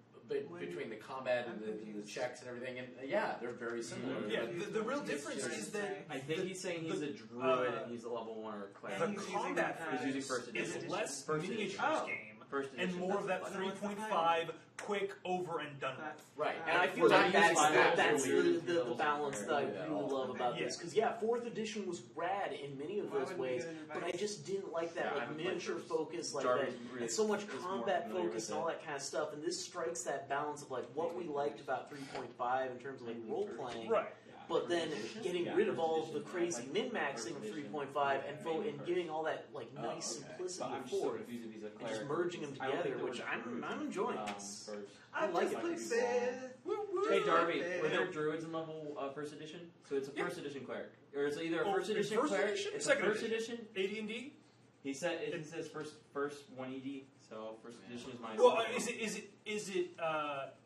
between the combat and the checks and everything, and yeah, they're very similar. Yeah, but the real difference is that I think he's saying he's a druid and he's a level 1 or cleric. the And he's combat using, He's using first is edition. less First miniatures edition. game First and edition. more of that That's what's 3.5 quick over and done with. Right, And I feel We're like not using that's that. the balance that I really love about Yeah. this. Because yeah, 4th edition was rad in many of Why those wouldn't we ways, get an but I advice? just didn't like that Yeah, I like haven't played miniature first. focus like Jarvis that, really and so much is more combat familiar focus with and all it. that kind of stuff. And this strikes that balance of like what we liked about 3.5 in terms of like role playing. Right. But then getting rid of all of the crazy min-maxing of 3.5 and giving all that like nice simplicity of 4 and just merging them together, which I'm enjoying this. I like just it. played 5th. Hey Darby, Fifth. were there druids in level first edition? So it's a first edition cleric, or it's either a Oh, first in edition first cleric. edition? It's Second a first edition. AD&D? He says first 1 ED. So first edition is mine. Well, is it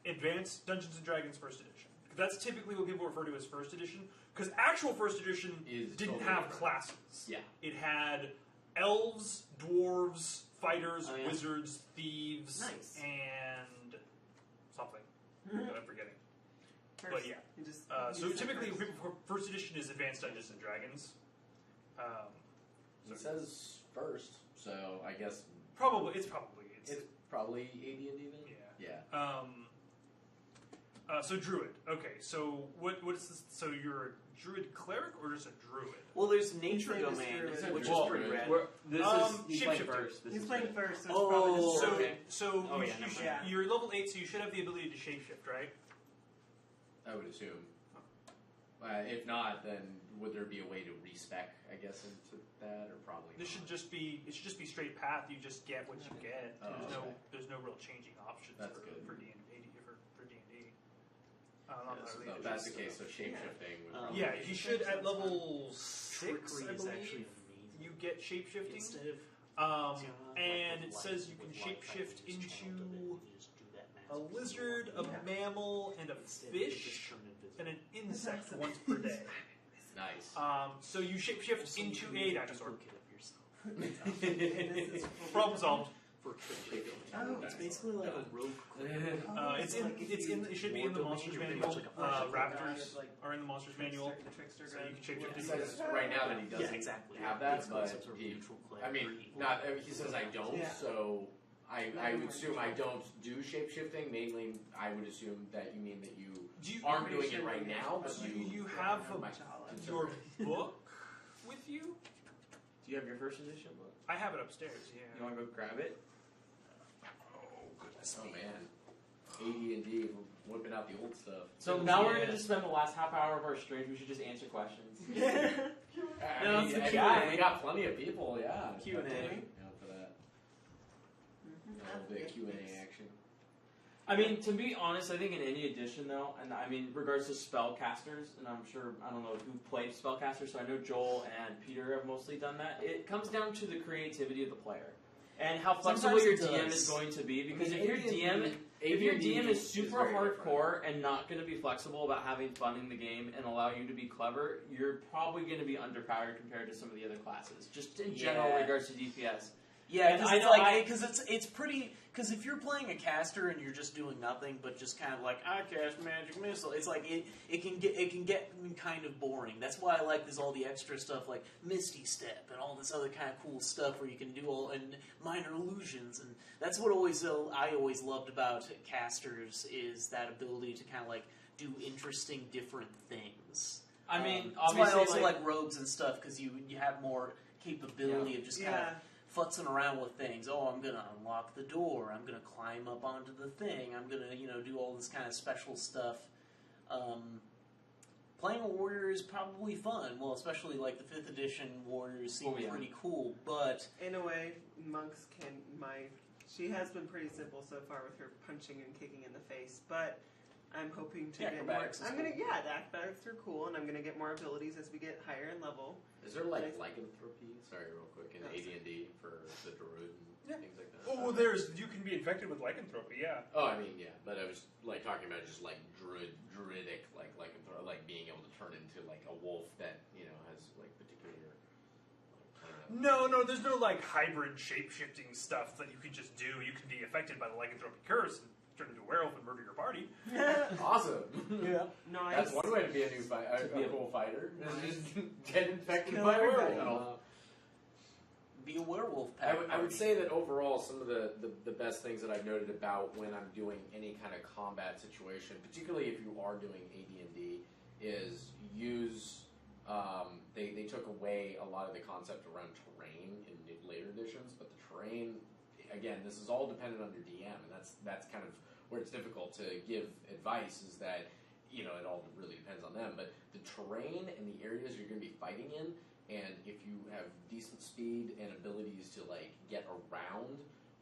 Advanced Dungeons and Dragons First Edition? That's typically what people refer to as First Edition, because actual First Edition Is didn't totally have different. classes. Yeah. It had elves, dwarves, fighters, Oh, yeah. wizards, thieves, Nice. and something Mhm. that I'm forgetting. First, But yeah. you just- So you said typically, first. First Edition is Advanced Dungeons and Dragons. It says first, so I guess It's probably it's probably AD&D then. yeah. Yeah. So druid. Okay. So what is this? So you're a druid cleric or just a druid? Well, there's nature He's domain, saying it's which Well, is pretty rad. This he's playing Shapeshifter. first. This He's is playing good. first, so it's Oh, probably just So, okay. so Oh, you, yeah, you never should, mind. you're level 8, so you should have the ability to shapeshift, right? I would assume. If not, then would there be a way to respec, I guess, into that, or probably? This should just be straight path. You just get what you get. Oh, okay. There's no real changing options That's for good. for D&D. Not So really if that's the case, so shapeshifting. Would yeah, you should at level 6, Trickery I is actually believe. amazing. You get shapeshifting. Instead of And it says you can shapeshift into a lizard, a mammal, and a fish, and an insect once per day. Nice. So you shapeshift into a dinosaur. This is- Problem solved. Oh, It's basically like a rogue. It should be in the monsters manual. Raptors are in the monsters manual. The trickster So you can It shapeshift into says right now that he doesn't Yeah, exactly. have that, These but concepts are he, neutral, I mean, clever, evil. not. He says I don't, Yeah. so I would assume I don't do shapeshifting. Mainly, I would assume that you mean that you Do you, aren't doing it right now, but do you you have might your consider it. book with you? Do you have your first edition book? I have it upstairs, You yeah. want to go grab it? Oh, goodness. Oh man, AD&D whipping out the old stuff. So now we're gonna just spend the last half hour of our stream. We should just answer questions. I No, mean, it's the I Q&A. mean, we got plenty of people. Yeah, Q&A. For that. A little bit of Q&A action. I mean, to be honest, I think in any edition though, and I mean, regards to spellcasters, and I'm sure, I don't know who played spellcasters, so I know Joel and Peter have mostly done that. It comes down to the creativity of the player. And how flexible Sometimes your it DM does. is going to be, because I if mean, your DM If your DM is super very different. hardcore and not going to be flexible about having fun in the game and allow you to be clever, you're probably going to be underpowered compared to some of the other classes. Just in general, Yeah. regards to DPS. Yeah, And because I it's know like it's pretty. Because if you're playing a caster and you're just doing nothing but just kind of like I cast magic missile, it's like it can get kind of boring. That's why I like all the extra stuff like Misty Step and all this other kind of cool stuff where you can do all and minor illusions, and that's what I always loved about casters is that ability to kind of like do interesting different things. I mean, that's why I obviously, also like rogues and stuff because you have more capability of just kind of futzing around with things. Oh, I'm gonna unlock the door. I'm gonna climb up onto the thing. I'm gonna, do all this kind of special stuff. playing a warrior is probably fun. Well, especially like the 5th edition warriors seem pretty cool, but in a way, monks can. She has been pretty simple so far with her punching and kicking in the face, but I'm hoping to get more. The acrobatics are cool, and I'm gonna get more abilities as we get higher in level. Is there like lycanthropy? Sorry, real quick, in AD&D for the druid and things like that. Oh, you can be infected with lycanthropy. Yeah. Oh, I mean, yeah, but I was like talking about just like druidic, like lycanthropy, like being able to turn into like a wolf that has like particular. I don't know. No, there's no like hybrid shape-shifting stuff that you can just do. You can be affected by the lycanthropic curse and turn into a werewolf and murder your party. Awesome. Yeah. Nice. That's one way to be a new cool fighter. Nice. Get infected Kill by a everybody. werewolf. Be a werewolf. I would say that overall, some of the best things that I've noted about when I'm doing any kind of combat situation, particularly if you are doing AD&D, is use. They took away a lot of the concept around terrain in later editions, but the terrain, again, this is all dependent on your DM, and that's kind of where it's difficult to give advice. Is that it all really depends on them, but the terrain and the areas you're going to be fighting in. And if you have decent speed and abilities to like get around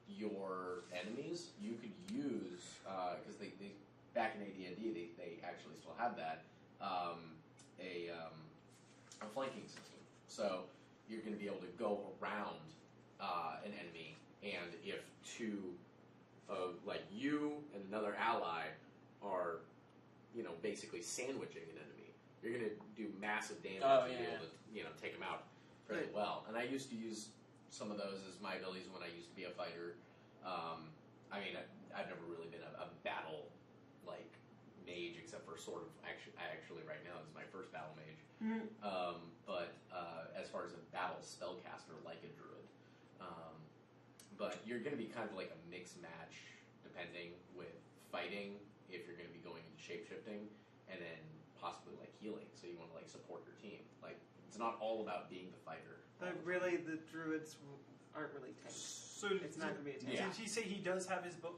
your enemies, you could use because they back in AD&D they actually still have that a flanking system. So you're going to be able to go around an enemy, and if two like you and another ally are basically sandwiching an enemy, you're going to do massive damage and be able to take them out fairly well. And I used to use some of those as my abilities when I used to be a fighter. I mean, I've never really been a battle like mage, except for sort of actually right now this is my first battle mage. But as far as a battle spellcaster, like a druid, but you're going to be kind of like a mix match depending with fighting if you're going to be going into shapeshifting, and then possibly like healing, so you want to like support your team. Like it's not all about being the fighter. But really, the druids aren't really tanks. So It's not going to be a tank. Did he say he does have his book?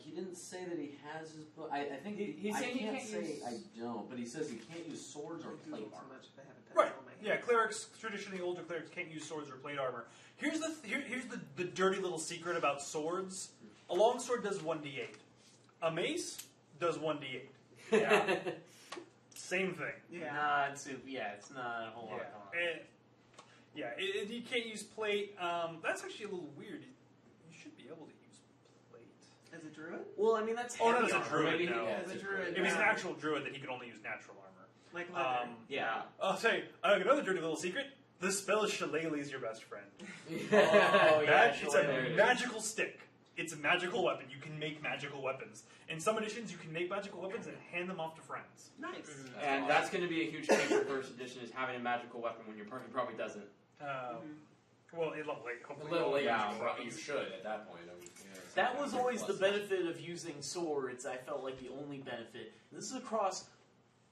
He didn't say that he has his book. I think He's saying he can't say use- I don't, but he says he can't use swords or I plate Googled too armor. much if I have a pencil Right. in my hand. Yeah, clerics, traditionally older clerics, can't use swords or plate armor. Here's the dirty little secret about swords. A longsword does 1d8. A mace does 1d8. Yeah. Same thing. Yeah. It's not a whole lot going on. You can't use plate. That's actually a little weird. You should be able to use plate. As a druid? Well, I mean that's Oh, not heavy as a armor. druid, maybe, no. yeah, As a druid. If he's an yeah. actual druid, then he can only use natural armor. Like leather. Yeah. I'll say another dirty little secret. The spell Shillelagh is your best friend. Oh, yeah, It's Shillelagh. a magical stick. It's a magical weapon. You can make magical weapons. In some editions, you can make magical weapons and hand them off to friends. Nice. And that's going to be a huge change for first edition, is having a magical weapon when your party probably doesn't. Well, a little late. Hopefully, A little late, Yeah. you should at that point. I mean, That was always the plus. benefit of using swords. I felt like the only benefit. This is across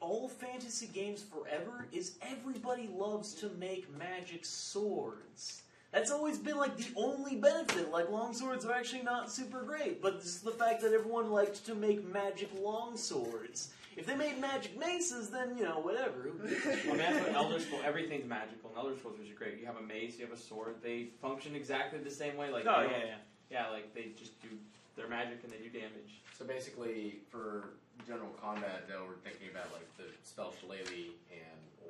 all fantasy games forever. Is everybody loves to make magic swords. That's always been like the only benefit. Like longswords are actually not super great, but it's the fact that everyone liked to make magic longswords. If they made magic maces, then whatever. I mean, that's what Elder Scrolls, everything's magical, and Elder Scrolls are great. You have a mace, you have a sword, they function exactly the same way. Like, Oh, they don't- yeah. Yeah, like, they just do their magic and they do damage. So basically, for general combat, though, we're thinking about like the spell Shillelagh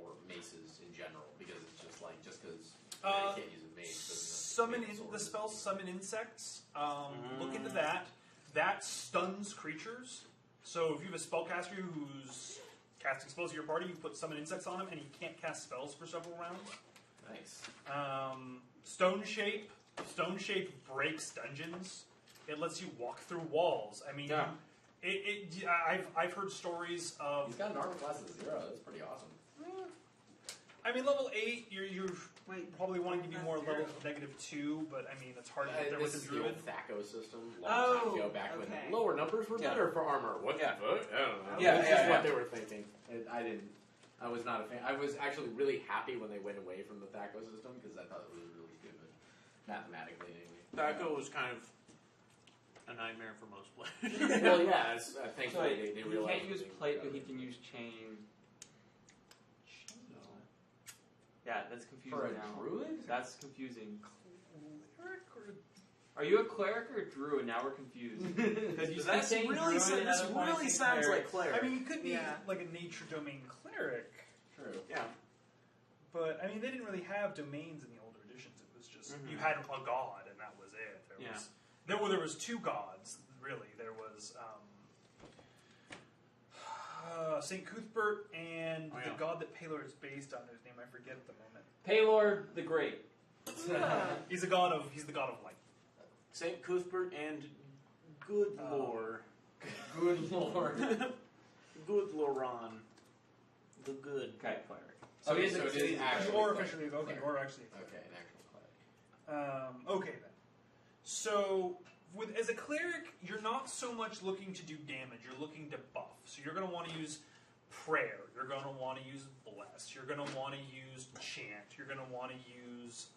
or maces in general, because it's just like just because you can't use a mace doesn't make a The sword. spell summon insects. Look into that. That stuns creatures. So if you have a spellcaster who's casting spells to your party, you put summon insects on him, and he can't cast spells for several rounds. Nice. Stone shape. Stone shape breaks dungeons. It lets you walk through walls. I mean, Yeah. I've heard stories of. He's got an armor class of 0. That's pretty awesome. I mean, level 8, you're Wait, probably wanting to be more level Zero. -2, but I mean, it's hard to get there This with is a the old druid. THACO system. Long time ago, back okay. when lower numbers were better for armor. What the fuck? I don't know. Yeah, This yeah, is what yeah. they were thinking. I was not a fan. I was actually really happy when they went away from the THACO system because I thought it was really stupid, mathematically anyway. Thaco was kind of a nightmare for most players. Well, yeah, So thankfully they he realized. can't use that they plate, got but he rid can of it. use chain. Yeah, that's confusing For a now. druid? That's confusing. Cleric or Are you a cleric or a druid? Now we're confused. Because you keep saying druid, this and other times really you sounds cleric. like cleric. I mean, you could be Yeah. like a nature domain cleric, True. yeah. but I mean, they didn't really have domains in the older editions. It was just Mhm. you had a god, and that was it. There was two gods, really. There was Saint Cuthbert and the god that Pelor is based on, whose name I forget at the moment. Pelor the Great. He's the god of light. Saint Cuthbert and Good Lore. Good lord. Good Loran. The good. Okay, cleric. So it is Or actually officially, okay, or actually. Okay, an actual cleric. Okay then. So, as a cleric, you're not so much looking to do damage. You're looking to buff. So you're going to want to use prayer. You're going to want to use bless. You're going to want to use chant. You're going to want to use.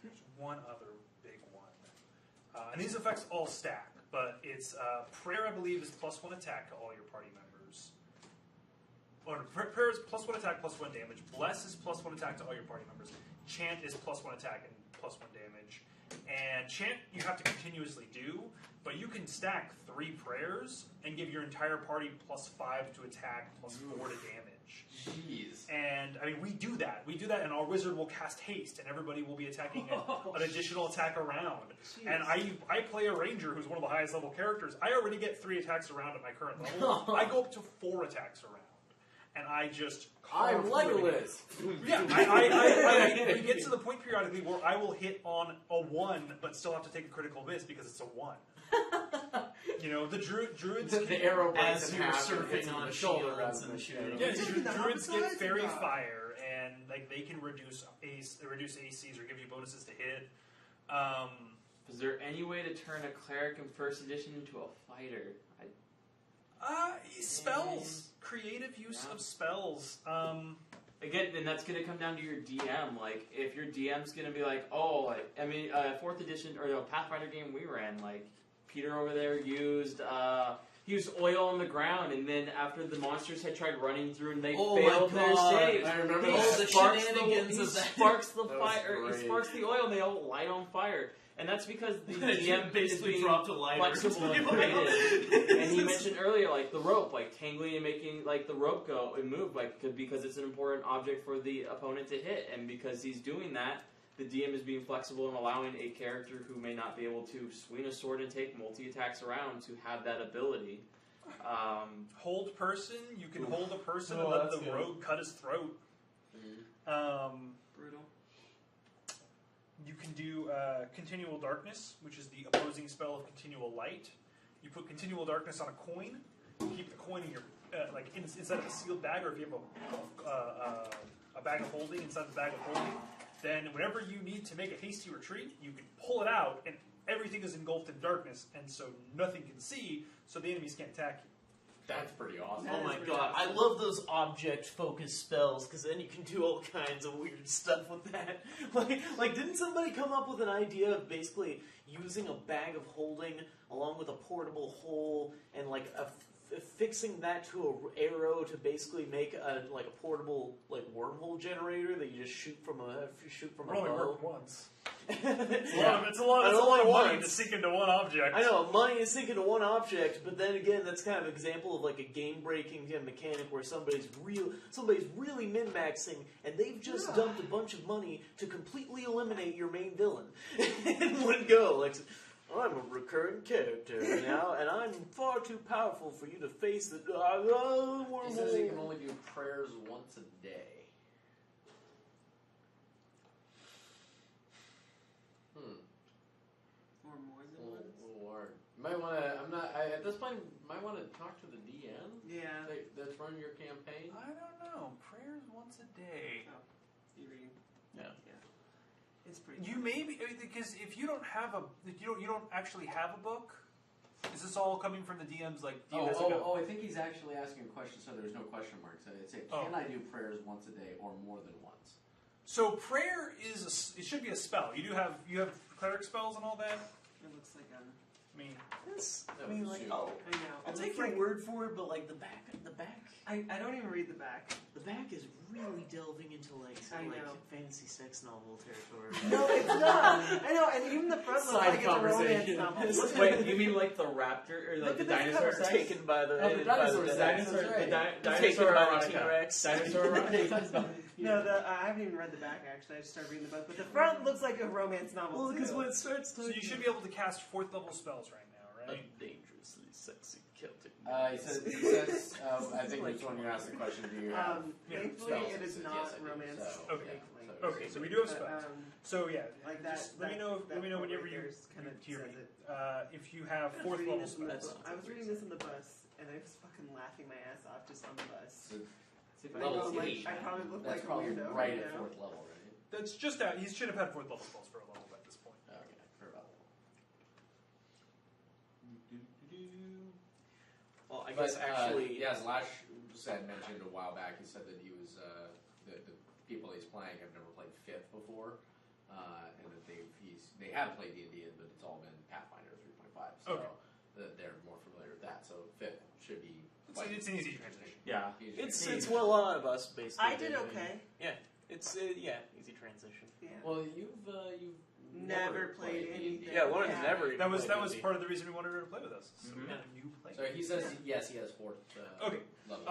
There's one other big one, and these effects all stack. But it's prayer. I believe is +1 attack to all your party members. Or prayer is +1 attack, +1 damage. Bless is +1 attack to all your party members. Chant is +1 attack and +1 damage. And chant you have to continuously do, but you can stack 3 prayers and give your entire party +5 to attack, +4 to damage. Jeez. And I mean, we do that. We do that, and our wizard will cast haste, and everybody will be attacking an additional attack around. Jeez. And I play a ranger who's one of the highest level characters. I already get 3 attacks around at my current level. I go up to 4 attacks around. And I just I'm carve through it. Legolas. Yeah, we get to the point periodically where I will hit on a 1, but still have to take a critical miss because it's a 1. You know, the druids. The arrow breaks As in you're half and surfing hits him in on the shoulder shields rather and than shooting. Yeah, Is it the druids opposite? get fairy God. fire, and like they can reduce ACs or give you bonuses to hit. Is there any way to turn a cleric in first edition into a fighter? Spells, creative use of spells. Again, then that's going to come down to your DM. Like, if your DM's going to be like, oh, like, I mean, 4th edition, or the Pathfinder game we ran, like, Peter over there used oil on the ground, and then after the monsters had tried running through and they failed their saves, I remember he that. the sparks shenanigans of that. sparks the That was fire, he great. sparks the oil, and they all light on fire. And that's because the DM basically is being dropped a lighter. flexible and creative. And he mentioned earlier, like, the rope, like, tangling and making, like, the rope go and move, like, because it's an important object for the opponent to hit. And because he's doing that, the DM is being flexible and allowing a character who may not be able to swing a sword and take multi-attacks around to have that ability. Hold person, you can hold a person Oh, and let that's the good. rogue cut his throat. Brutal. You can do Continual Darkness, which is the opposing spell of Continual Light. You put Continual Darkness on a coin, keep the coin in your, inside of a sealed bag, or if you have a bag of holding inside the bag of holding, then whenever you need to make a hasty retreat, you can pull it out, and everything is engulfed in darkness, and so nothing can see, so the enemies can't attack you. That's pretty awesome. Oh my god, I love those object-focused spells, because then you can do all kinds of weird stuff with that. Like, didn't somebody come up with an idea of basically using a bag of holding along with a portable hole and, like, fixing that to an arrow to basically make a portable, like, wormhole generator that you just shoot from a It only bow? worked once. Yeah. It's a lot But of only money to once. sink into one object. I know, money is sinking to one object, but then again, that's kind of an example of like a game-breaking mechanic where somebody's really min-maxing, and they've just dumped a bunch of money to completely eliminate your main villain in one go. Like, I'm a recurring character now, and I'm far too powerful for you to face the He says he can only do prayers once a day. Or more than A once. little hard. Might want to. At this point. Might want to talk to the DM. Yeah. That's running your campaign. I don't know. Prayers once a day. You read. Yeah. It's pretty. You maybe because if you don't have you don't actually have a book. Is this all coming from the DM's like? I think he's actually asking a question, so there's no question marks. I'd say, can I do prayers once a day or more than once? So prayer it should be a spell. You have cleric spells and all that. It looks like I mean, like, oh, I know. I'll And take it's your like- word for it, but like the back, I don't even read the back. the back is really delving into like I some like know. fantasy sex novel territory. No, it's not. I know, and even the front looks Side like it's a romance conversation. novel. Wait, you mean like the raptor or like Look the at this dinosaur cover. sex? Taken by the Oh, the dinosaur sex. Dinosaur, That's right. dinosaur Taken by the erotica. T-Rex. Dinosaur erotica. No, I haven't even read the back actually. I just started reading the book, but the front looks like a romance novel Well, too. because when it starts so talking you should be able to cast 4th level spells right now, right? a dangerously sexy Celtic. He says I think it's when you ask the question, do you have Thankfully, spells? it He is says, not yes, I do. romance. So, Okay. yeah, Okay, so we do have But, spells. So yeah, like that. just let me know. Let me know whenever you kind of hear says me. it. If you have I was 4th reading level this in the spells. bu- I was reading this on the bus, and I was fucking laughing my ass off just on the bus. So But level I, 8. I probably look That's like a probably weirdo. right you at know? 4th level, right? That's just out. He should have had 4th level spells for a level at this point. Okay, for about. Well, I But, guess actually, as Lash mentioned a while back, he said that he was the people he's playing have never played 5th before, and that they have played D&D, but it's all been Pathfinder 3.5, so Okay. they're more familiar with that. So 5th should be. It's an easy transition. Yeah. it's well on of us basically. I did doing- okay. Yeah, it's easy transition. Yeah. Well, you've Never played anything. Yeah, Lauren's never. That was played that was D&D. part of the reason we wanted her to play with us. So we Mhm. had a new player. So he says yes, he has 4th. Okay. Level.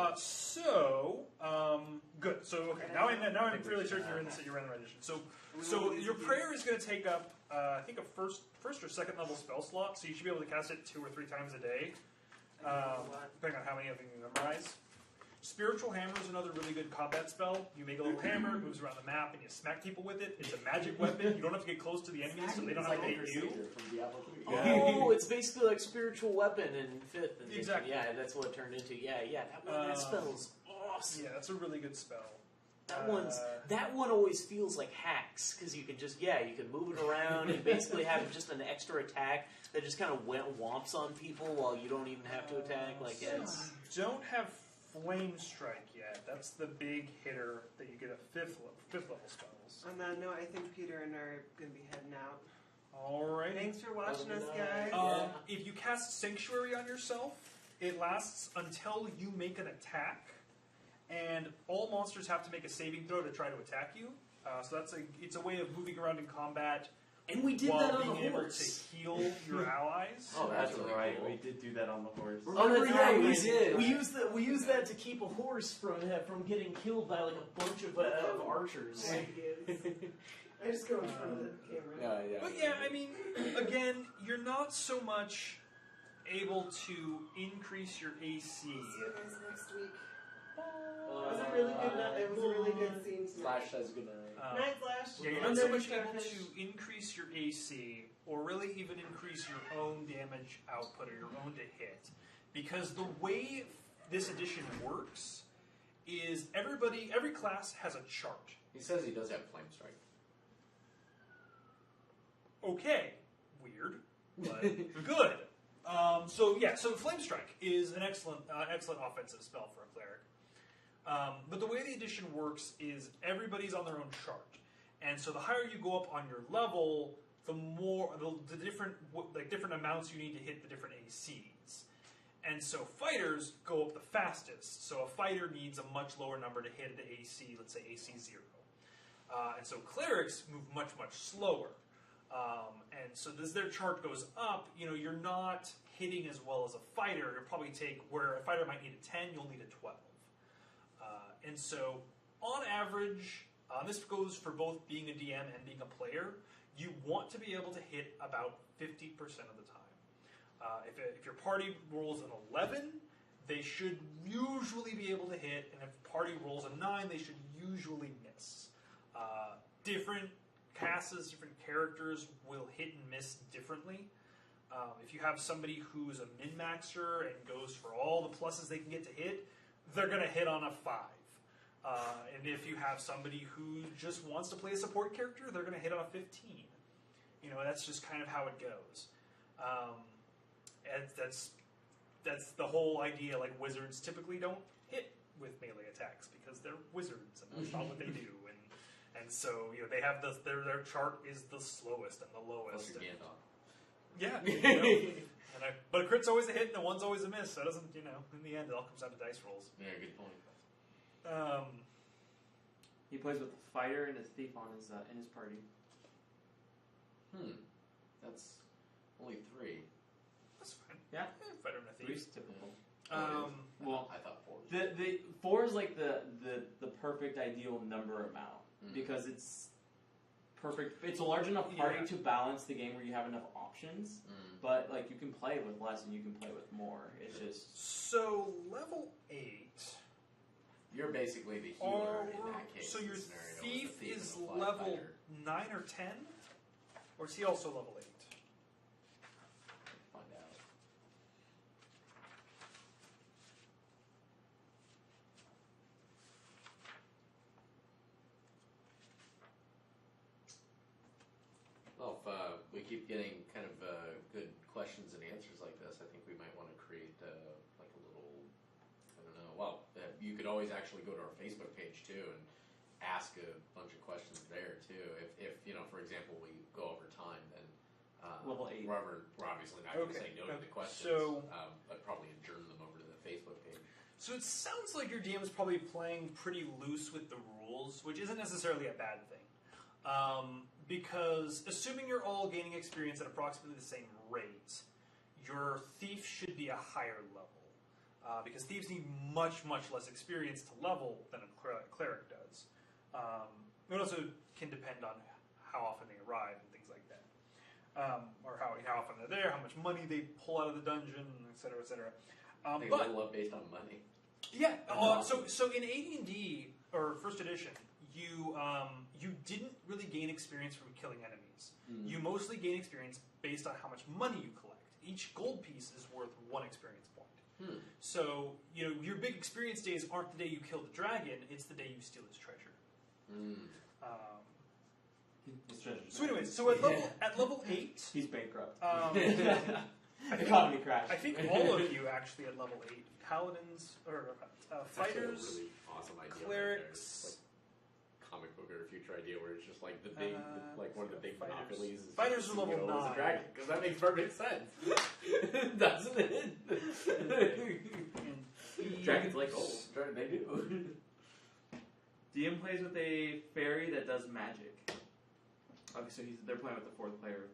Good. So okay, now I'm fairly certain you're in the rendition. So your prayer is going to take up I think a first or second level spell slot. So you should be able to cast it 2 or 3 times a day, depending on how many of them you memorize. Spiritual Hammer is another really good combat spell. You make a little hammer, it moves around the map, and you smack people with it. It's a magic weapon. You don't have to get close to the enemies, so they don't have to hit you. From Diablo 3. Oh, it's basically like spiritual weapon in 5th. And Exactly. Yeah, that's what it turned into. Yeah. That spell's awesome. Yeah, that's a really good spell. That one always feels like hacks because you can just you can move it around and basically have just an extra attack that just kind of womps on people while you don't even have to attack. Like it's Don't have Flame Strike yet. That's the big hitter that you get at 5th level spells. On that note, I think Peter and I are going to be heading out. Alright. Thanks for watching us, Yeah. guys. If you cast Sanctuary on yourself, it lasts until you make an attack, and all monsters have to make a saving throw to try to attack you. So it's a way of moving around in combat and we did while that on being the able horse. to heal your allies. Oh, that's really right. cool. We did do that on the horse. Remember, right, we we did. We used that to keep a horse from getting killed by like a bunch of archers. I just go in front of the camera. Yeah. But yeah, I mean, again, you're not so much able to increase your AC. See you guys next week. It was a really good night. It was a really good scene tonight. Slash says goodnight. Night, Flash. Yeah, you're not so much able to increase your AC or really even increase your own damage output or your own to hit. Because the way this edition works is every class has a chart. He says he does have Flame Strike. Okay, weird, but good. So Flame Strike is an excellent offensive spell for a cleric. But the way the edition works is everybody's on their own chart, and so the higher you go up on your level, the more the different amounts you need to hit the different ACs. And so fighters go up the fastest. So a fighter needs a much lower number to hit the AC, let's say AC 0. And so clerics move much slower. And so as their chart goes up, you're not hitting as well as a fighter. It'll probably take, where a fighter might need a 10, you'll need a 12. And so on average, this goes for both being a DM and being a player, you want to be able to hit about 50% of the time. If your party rolls an 11, they should usually be able to hit, and if party rolls a 9, they should usually miss. Different classes, different characters will hit and miss differently. If you have somebody who's a min-maxer and goes for all the pluses they can get to hit, they're going to hit on a 5. And if you have somebody who just wants to play a support character, they're going to hit on a 15. That's just kind of how it goes. And that's the whole idea. Like, wizards typically don't hit with melee attacks because they're wizards and that's not what they do. And so they have their chart is the slowest and the lowest. Plus your Gandalf. Yeah. But a crit's always a hit and a one's always a miss. So it doesn't, in the end, it all comes down to dice rolls. Yeah, good point. He plays with a fighter and a thief on his in his party. That's only 3. That's fine. Yeah. Fighter and a thief. 3's typical. Well, I thought 4. The 4 is like the perfect ideal number amount because it's perfect. It's a large enough party to balance the game where you have enough options, but like you can play with less and you can play with more. It's just so level 8. You're basically the healer in that case. So your scenario, thief and is a level fighter. 9 or 10, or is he also level 8? Find out. Well, if we keep getting kind of good questions and answers like this, I think we might want to create like a little, I don't know, well, you could always actually go to our Facebook page too and ask a bunch of questions there too. If for example, we go over time, then level 8. we're obviously not going to say no to the questions, So, but probably adjourn them over to the Facebook page. So it sounds like your DM is probably playing pretty loose with the rules, which isn't necessarily a bad thing. Because assuming you're all gaining experience at approximately the same rate, your thief should be a higher level. Because thieves need much, much less experience to level than a cleric does. It also can depend on how often they arrive and things like that. Or how often they're there, how much money they pull out of the dungeon, et cetera, et cetera. They level up based on money. Yeah. So in AD&D or First Edition, you didn't really gain experience from killing enemies. You mostly gain experience based on how much money you collect. Each gold piece is worth 1 experience point. So your big experience days aren't the day you kill the dragon; it's the day you steal his treasure. So anyways, so at level 8, He's bankrupt. Economy crash. I think all of you actually at level 8, paladins or fighters, That's a really awesome idea clerics. Like comic book or a future idea where it's just like the big, like one of the big fighters. monopolies. Is Fighters are level 9. Because that makes perfect sense, doesn't it? Dragons like gold. They do. DM plays with a fairy that does magic. Obviously, they're playing with the 4th player,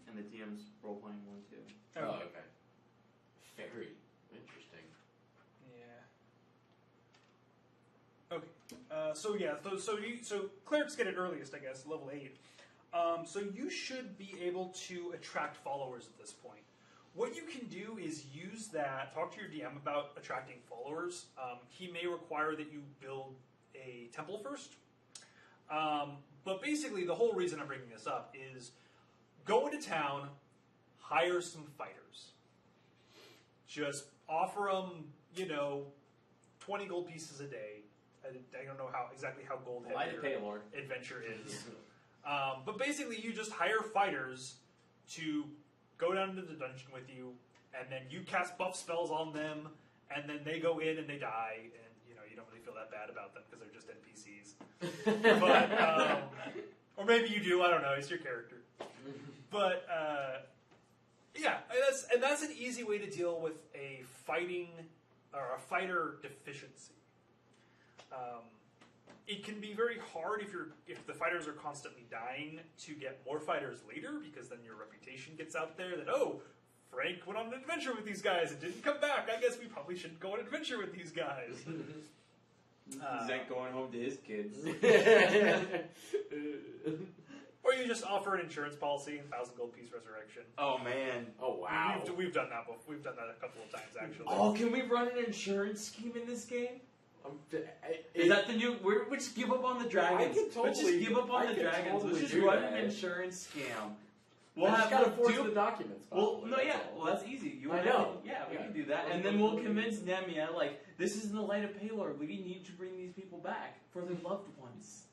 and the DM's role playing one too. Oh, okay. Fairy. Interesting. Yeah. Okay. So clerics get it earliest, I guess, level 8. So you should be able to attract followers at this point. What you can do is use that. Talk to your DM about attracting followers. He may require that you build a temple first. But basically, the whole reason I'm bringing this up is go into town, hire some fighters. Just offer them, 20 gold pieces a day. I don't know exactly how gold heavy your adventure is. But basically, you just hire fighters to go down into the dungeon with you, and then you cast buff spells on them, and then they go in and they die, and you don't really feel that bad about them because they're just NPCs. But or maybe you do. I don't know. It's your character. But yeah, and that's an easy way to deal with a fighter deficiency. It can be very hard if the fighters are constantly dying to get more fighters later, because then your reputation gets out there that, Frank went on an adventure with these guys and didn't come back. I guess we probably shouldn't go on an adventure with these guys. Zach going home to his kids. Or you just offer an insurance policy and 1,000 gold piece resurrection. Oh man! Oh wow! We've done that before. We've done that a couple of times actually. Oh, can we run an insurance scheme in this game? Is that the new? We just give up on the dragons. Let's just give up on the dragons. Let's just run an insurance scam. We'll have to force the documents. Well, that's easy. I know. We can do that, and then we'll convince Nemia this is in the light of Paylor. We need to bring these people back for their loved ones.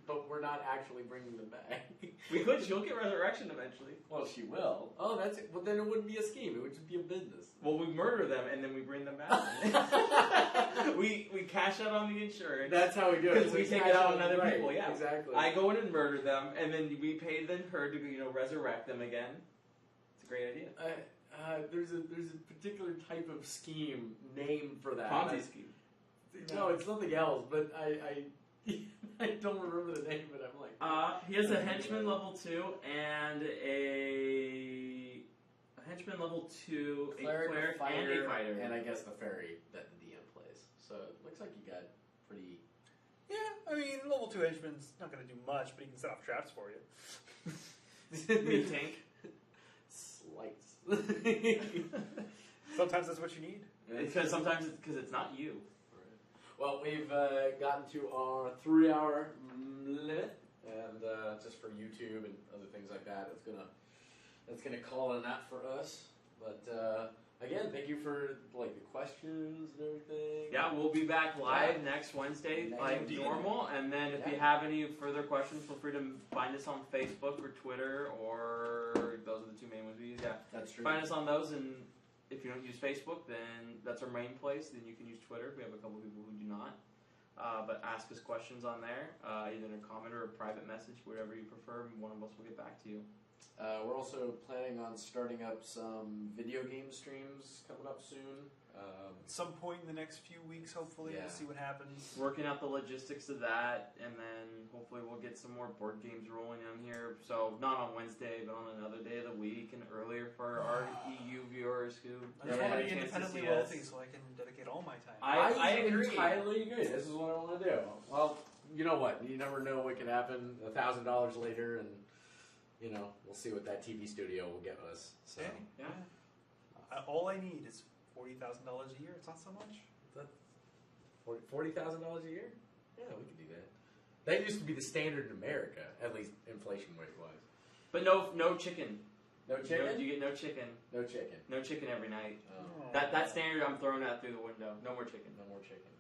But we're not actually bringing them back. We could. She'll get resurrection eventually. Well, she will. Oh, that's it. Well, then it wouldn't be a scheme. It would just be a business. Well, we murder them and then we bring them back. we cash out on the insurance. That's how we do it. Because we take it out on other people. Yeah, exactly. I go in and murder them, and then we pay her to resurrect them again. great idea. There's a particular type of scheme named for that. Ponzi scheme. No, it's something else, but I don't remember the name, but I'm like... He has a henchman level 2 and a henchman level 2, a cleric, and a fighter. And I guess the fairy that the DM plays. So it looks like you got pretty... Yeah, I mean, level 2 henchman's not going to do much, but he can set off traps for you. Mid tank. Slice. Sometimes that's what you need. Because it's not you. Well, we've gotten to our 3-hour limit, and just for YouTube and other things like that, that's gonna call it out for us. But again, thank you for like the questions and everything. Yeah, we'll be back live next Wednesday, like normal. And then if you have any further questions, feel free to find us on Facebook or Twitter, or those are the two main ones we use. Yeah, That's true. find us on those, and if you don't use Facebook, then that's our main place. Then you can use Twitter. We have a couple people who do not. But ask us questions on there, either in a comment or a private message, whatever you prefer. One of us will get back to you. We're also planning on starting up some video game streams coming up soon. At some point in the next few weeks, hopefully, Yeah. we'll see what happens. Working out the logistics of that, and then hopefully we'll get some more board games rolling on here. So not on Wednesday, but on another day of the week and earlier for our EU viewers who I just want to be independently wealthy so I can dedicate all my time. I agree. entirely agree. This is what I want to do. Well, you know what? You never know what can happen. $1,000 later, and we'll see what that TV studio will get us. So Yeah. All I need is $40,000 a year. It's not so much. $40,000 a year? Yeah, we could do that. That used to be the standard in America, at least inflation rate wise. But no chicken. No chicken. You get no chicken. No chicken. No chicken every night. Oh. That standard I'm throwing out through the window. No more chicken. No more chicken.